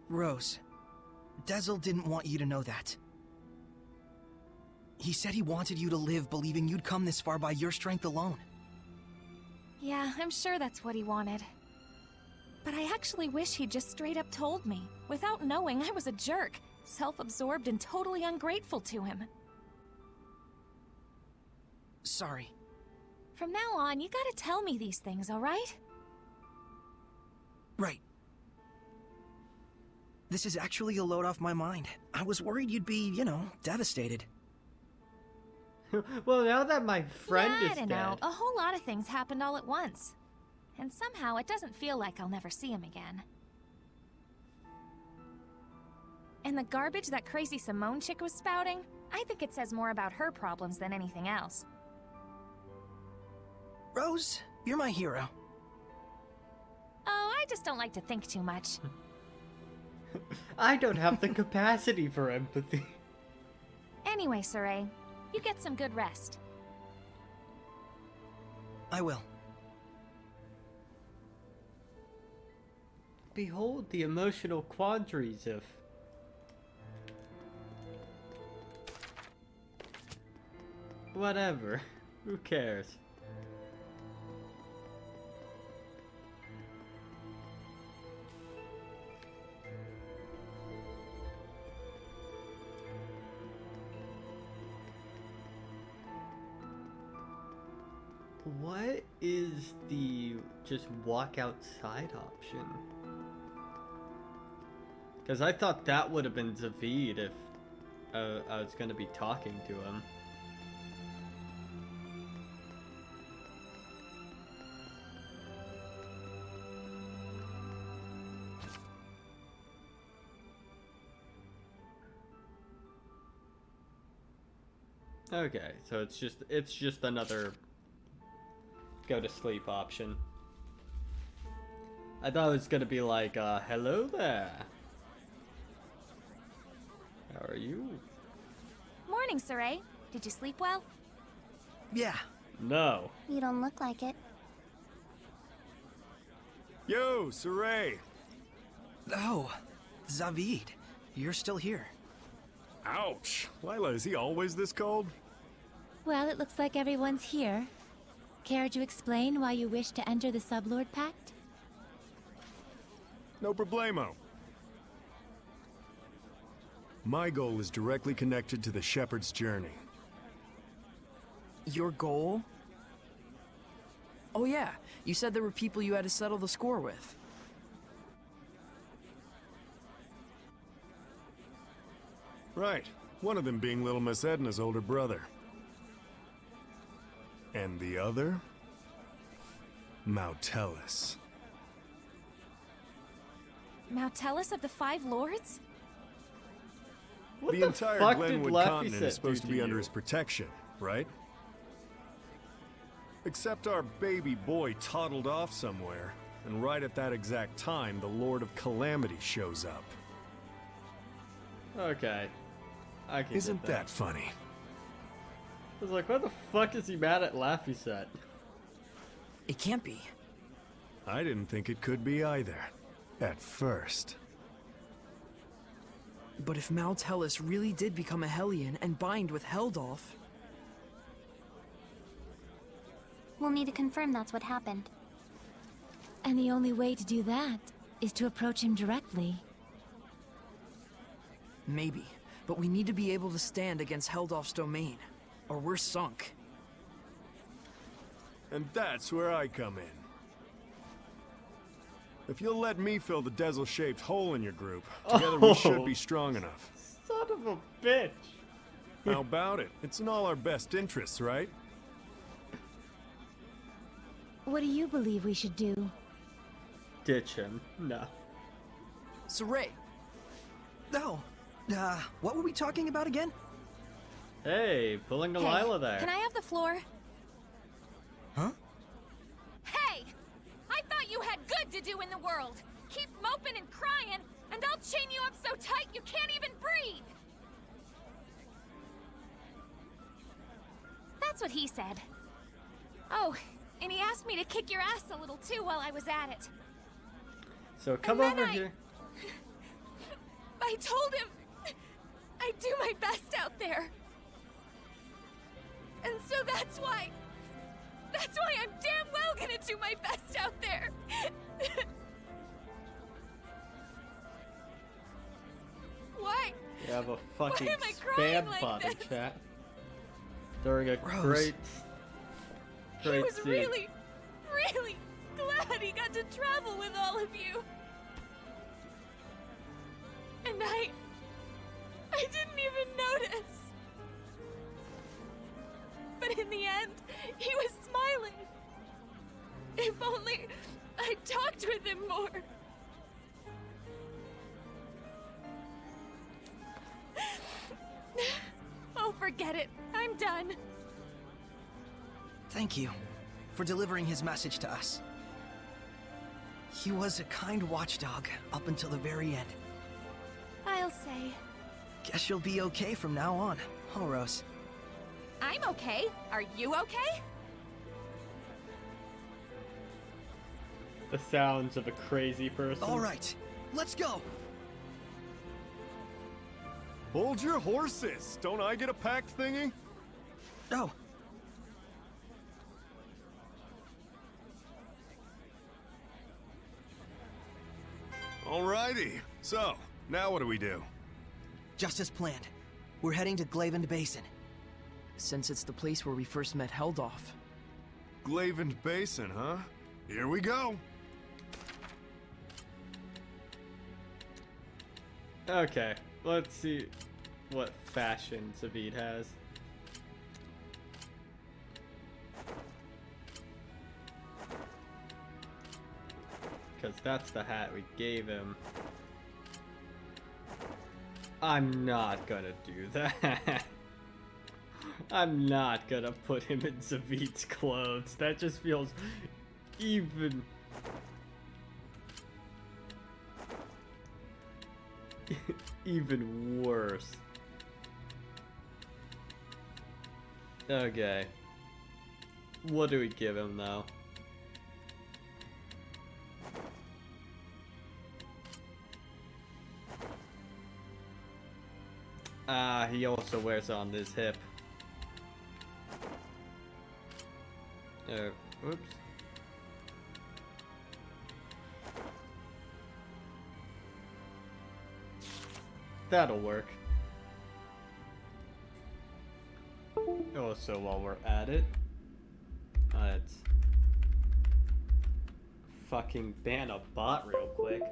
S6: Rose, Dezel didn't want you to know that. He said he wanted you to live believing you'd come this far by your strength alone.
S4: Yeah, I'm sure that's what he wanted. But I actually wish he'd just straight up told me, without knowing I was a jerk, self-absorbed and totally ungrateful to him.
S6: Sorry.
S4: From now on, you gotta tell me these things, alright?
S6: Right. This is actually a load off my mind. I was worried you'd be, you know, devastated.
S1: Well, now that my friend
S4: yeah,
S1: is
S4: I don't
S1: dead...
S4: know. A whole lot of things happened all at once. And somehow it doesn't feel like I'll never see him again. And the garbage that crazy Simone chick was spouting, I think it says more about her problems than anything else.
S6: Rose, you're my hero.
S4: Oh, I just don't like to think too much.
S1: I don't have the capacity for empathy.
S4: Anyway, Saray, you get some good rest.
S6: I will.
S1: Behold the emotional quandaries of... Whatever. Who cares? What is the just walk outside option? Because I thought that would have been Zaveid if I was going to be talking to him. Okay, so it's just another go to sleep option. I thought it was gonna be like, hello there. How are you?
S4: Morning, Saray. Did you sleep well?
S6: Yeah.
S1: No.
S13: You don't look like it.
S12: Yo, Saray!
S6: Oh, Zavid, you're still here.
S12: Ouch! Lila, is he always this cold?
S5: Well, it looks like everyone's here. Care to explain why you wish to enter the Sublord Pact?
S12: No problemo. My goal is directly connected to the Shepherd's journey.
S16: Your goal? Oh yeah, you said there were people you had to settle the score with.
S12: Right. One of them being Little Miss Edna's older brother. And the other? Mautellus.
S4: Mautellus of the Five Lords?
S1: What
S12: The entire
S1: fuck
S12: Glenwood
S1: did
S12: continent is supposed to be under
S1: you?
S12: his protection, right? Except our baby boy toddled off somewhere, and right at that exact time, the Lord of Calamity shows up.
S1: Okay. I can
S12: Isn't
S1: get
S12: that funny?
S1: I was like, what the fuck is he mad at Laffy's at?
S16: It can't be.
S12: I didn't think it could be either. At first.
S16: But if Mautellus really did become a Hellion and bind with Heldolf...
S13: We'll need to confirm that's what happened.
S5: And the only way to do that is to approach him directly.
S16: Maybe. But we need to be able to stand against Heldolf's domain, or we're sunk.
S12: And that's where I come in. If you'll let me fill the Dezel-shaped hole in your group, together we should be strong enough.
S1: Son of a bitch.
S12: How about it? It's in all our best interests, right?
S5: What do you believe we should do?
S1: Ditch him. No.
S16: Saray!
S6: No. What were we talking about again?
S1: Hey, pulling a
S4: Hey,
S1: Lila there.
S4: can I have the floor?
S6: Huh?
S4: Hey! I thought you had good to do in the world. Keep moping and crying, and I'll chain you up so tight you can't even breathe. That's what he said. Oh, and he asked me to kick your ass a little too while I was at it.
S1: So come
S4: And
S1: over
S4: then
S1: here.
S4: I told him I'd do my best out there. And so that's why I'm damn well gonna do my best out there. Why?
S1: You have a fucking
S4: am I crying
S1: spam
S4: like
S1: bot in
S4: this?
S1: chat. During a
S6: Gross.
S1: great
S4: He was
S1: scene.
S4: really glad he got to travel with all of you. And I didn't even notice. But in the end, he was smiling. If only I'd talked with him more. Oh, forget it. I'm done.
S6: Thank you for delivering his message to us. He was a kind watchdog up until the very end.
S4: I'll say.
S6: Guess you'll be okay from now on, huh, Rose?
S4: I'm okay. Are you okay?
S1: The sounds of a crazy person.
S6: All right, let's go.
S12: Hold your horses! Don't I get a pact thingy?
S6: Oh.
S12: Alrighty. So, now what do we do?
S6: Just as planned. We're heading to Glavend Basin.
S16: Since it's the place where we first met Heldolf.
S12: Glavend Basin, huh? Here we go!
S1: Okay, let's see what fashion Zavid has. Because that's the hat we gave him. I'm not gonna do that. I'm not gonna put him in Zavid's clothes. That just feels even... even worse. Okay. What do we give him though? Ah, he also wears it on his hip. Oops. That'll work. Also, while we're at it, let's fucking ban a bot real quick.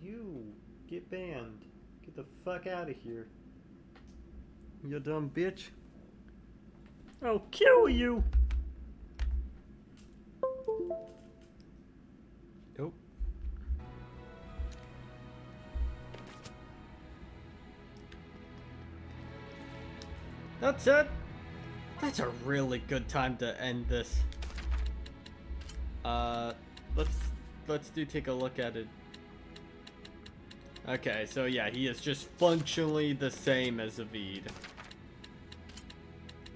S1: You get banned. Get the fuck out of here. You dumb bitch. I'll kill you. Nope. That's it. That's a really good time to end this. Let's take a look at it. Okay, so yeah, he is just functionally the same as Zavid.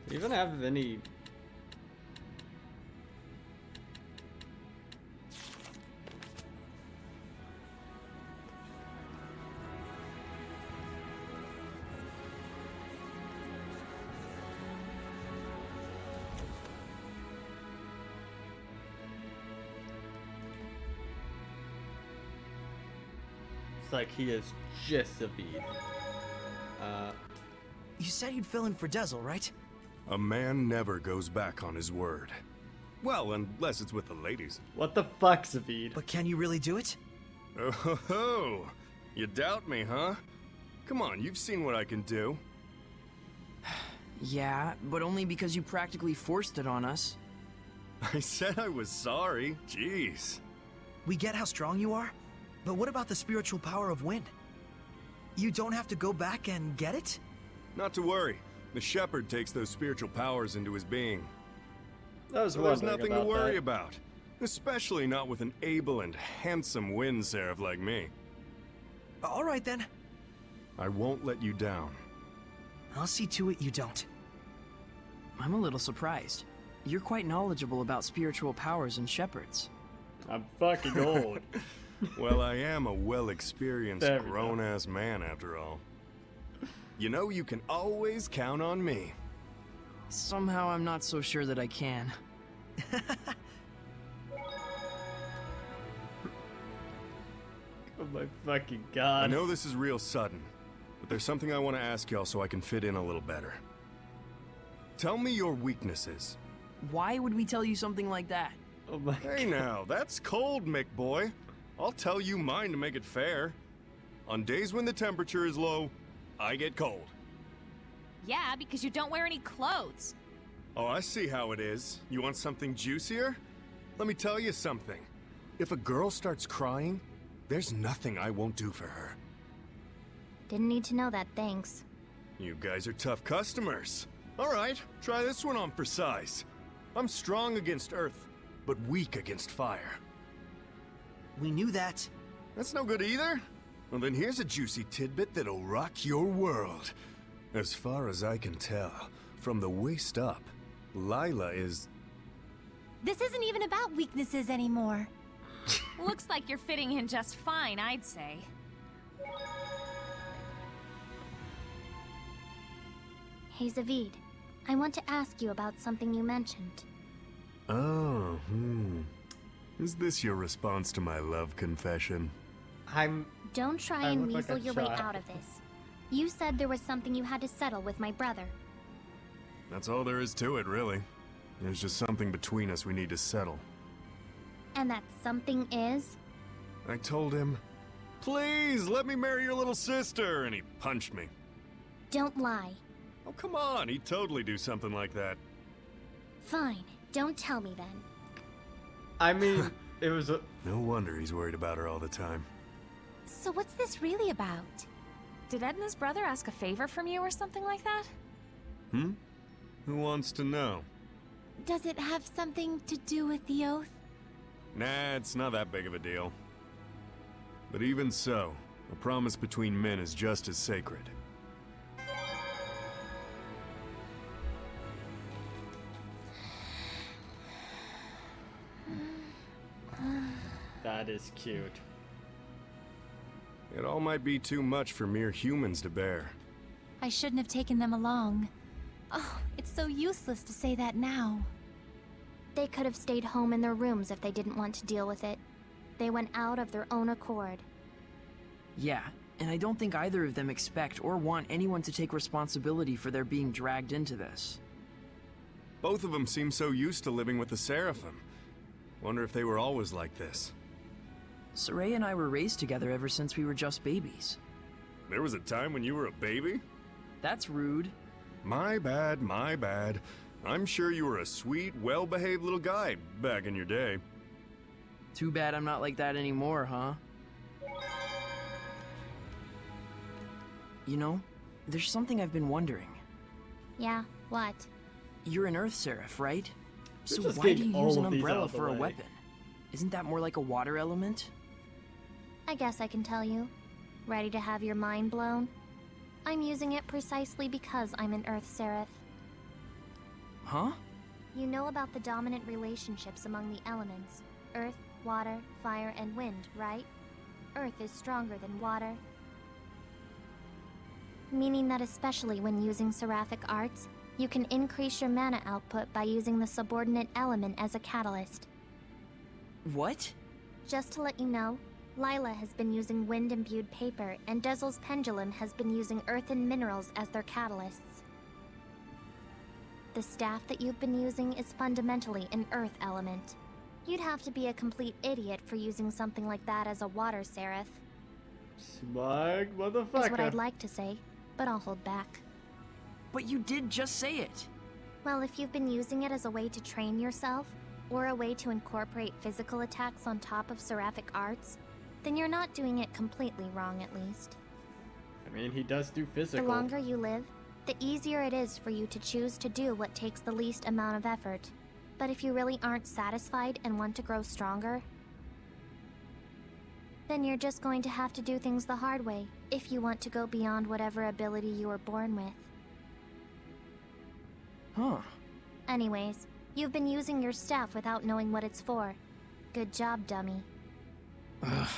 S1: Do you even have any... It's like he is just Zavid.
S6: You said you'd fill in for Dezel, right?
S12: A man never goes back on his word. Well, unless it's with the ladies.
S1: What the fuck, Zavid?
S6: But can you really do it?
S12: Oh ho ho! You doubt me, huh? Come on, you've seen what I can do.
S16: Yeah, but only because you practically forced it on us.
S12: I said I was sorry. Jeez.
S6: We get how strong you are, but what about the spiritual power of wind? You don't have to go back and get it?
S12: Not to worry. The shepherd takes those spiritual powers into his being.
S1: So
S12: there's nothing to worry about. Especially not with an able and handsome wind seraph like me.
S6: All right then.
S12: I won't let you down.
S6: I'll see to it you don't.
S16: I'm a little surprised. You're quite knowledgeable about spiritual powers and shepherds.
S1: I'm fucking old.
S12: Well, I am a well-experienced grown-ass man after all. You know, you can always count on me.
S16: Somehow I'm not so sure that I can.
S1: Oh my fucking god.
S12: I know this is real sudden, but there's something I want to ask y'all so I can fit in a little better. Tell me your weaknesses.
S16: Why would we tell you something like that?
S1: Oh my
S12: Hey now, that's cold, Mick boy. I'll tell you mine to make it fair. On days when the temperature is low, I get cold.
S4: Yeah, because you don't wear any clothes.
S12: Oh, I see how it is. You want something juicier? Let me tell you something. If a girl starts crying, there's nothing I won't do for her.
S3: Didn't need to know that, thanks.
S12: You guys are tough customers. All right, try this one on for size. I'm strong against earth, but weak against fire.
S6: We knew that.
S12: That's no good either. Well, then here's a juicy tidbit that'll rock your world. As far as I can tell, from the waist up, Lila is...
S5: This isn't even about weaknesses anymore.
S4: Looks like you're fitting in just fine, I'd say.
S3: Hey, Zavid. I want to ask you about something you mentioned.
S12: Oh, Is this your response to my love confession?
S3: Don't try and weasel your way out of this. You said there was something you had to settle with my brother.
S12: That's all there is to it, really. There's just something between us we need to settle.
S3: And that something is?
S12: I told him, please, let me marry your little sister, and he punched me.
S13: Don't lie.
S12: Oh, come on, he'd totally do something like that.
S13: Fine. Don't tell me then.
S1: I mean, it was a...
S12: No wonder he's worried about her all the time.
S4: So what's this really about? Did Edna's brother ask a favor from you or something like that?
S12: Hmm? Who wants to know?
S5: Does it have something to do with the oath?
S12: Nah, it's not that big of a deal. But even so, a promise between men is just as sacred.
S1: That is cute.
S12: It all might be too much for mere humans to bear.
S5: I shouldn't have taken them along. Oh, it's so useless to say that now.
S13: They could have stayed home in their rooms if they didn't want to deal with it. They went out of their own accord.
S16: Yeah, and I don't think either of them expect or want anyone to take responsibility for their being dragged into this.
S12: Both of them seem so used to living with the Seraphim. Wonder if they were always like this.
S16: Soraya and I were raised together ever since we were just babies.
S12: There was a time when you were a baby?
S16: That's rude.
S12: My bad, my bad. I'm sure you were a sweet, well-behaved little guy back in your day.
S16: Too bad I'm not like that anymore, huh? You know, there's something I've been wondering.
S13: Yeah, what?
S16: You're an Earth Seraph, right? So
S1: just
S16: why do
S1: getting
S16: you
S1: all
S16: use an
S1: of these
S16: umbrella
S1: out of the
S16: for a
S1: way.
S16: weapon? Isn't that more like a water element?
S13: I guess I can tell you. Ready to have your mind blown? I'm using it precisely because I'm an Earth Seraph.
S16: Huh?
S13: You know about the dominant relationships among the elements. Earth, water, fire, and wind, right? Earth is stronger than water. Meaning that especially when using seraphic arts, you can increase your mana output by using the subordinate element as a catalyst.
S16: What?
S13: Just to let you know, Lila has been using wind-imbued paper, and Dezel's pendulum has been using earth and minerals as their catalysts. The staff that you've been using is fundamentally an earth element. You'd have to be a complete idiot for using something like that as a water seraph.
S1: Smug
S13: Is what
S1: motherfucker.
S13: I'd like to say, but I'll hold back.
S16: But you did just say it.
S13: Well, if you've been using it as a way to train yourself, or a way to incorporate physical attacks on top of seraphic arts, then you're not doing it completely wrong, at least.
S1: I mean, he does do
S13: The
S1: physical.
S13: longer you live, the easier it is for you to choose to do what takes the least amount of effort. But if you really aren't satisfied and want to grow stronger, then you're just going to have to do things the hard way if you want to go beyond whatever ability you were born with.
S16: Huh.
S13: Anyways, you've been using your staff without knowing what it's for. Good job, dummy.
S16: Ugh.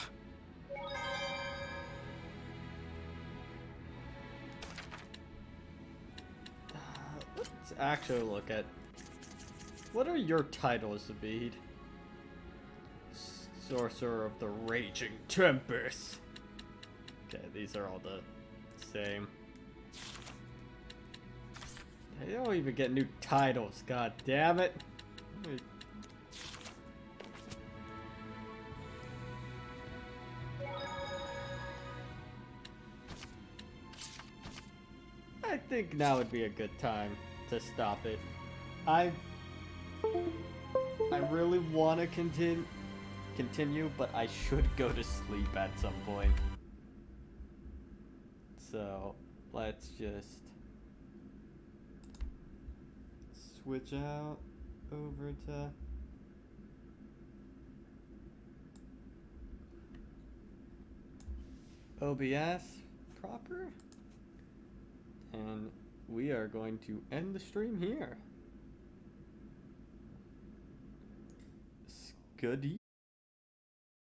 S1: Let's actually look at... What are your titles, Zavid? Sorcerer of the Raging Tempest. Okay, these are all the same. They don't even get new titles, god damn it. Wait. I think now would be a good time to stop it. I really want to continue, but I should go to sleep at some point. So, let's just switch out over to OBS proper. And we are going to end the stream here. Goodie.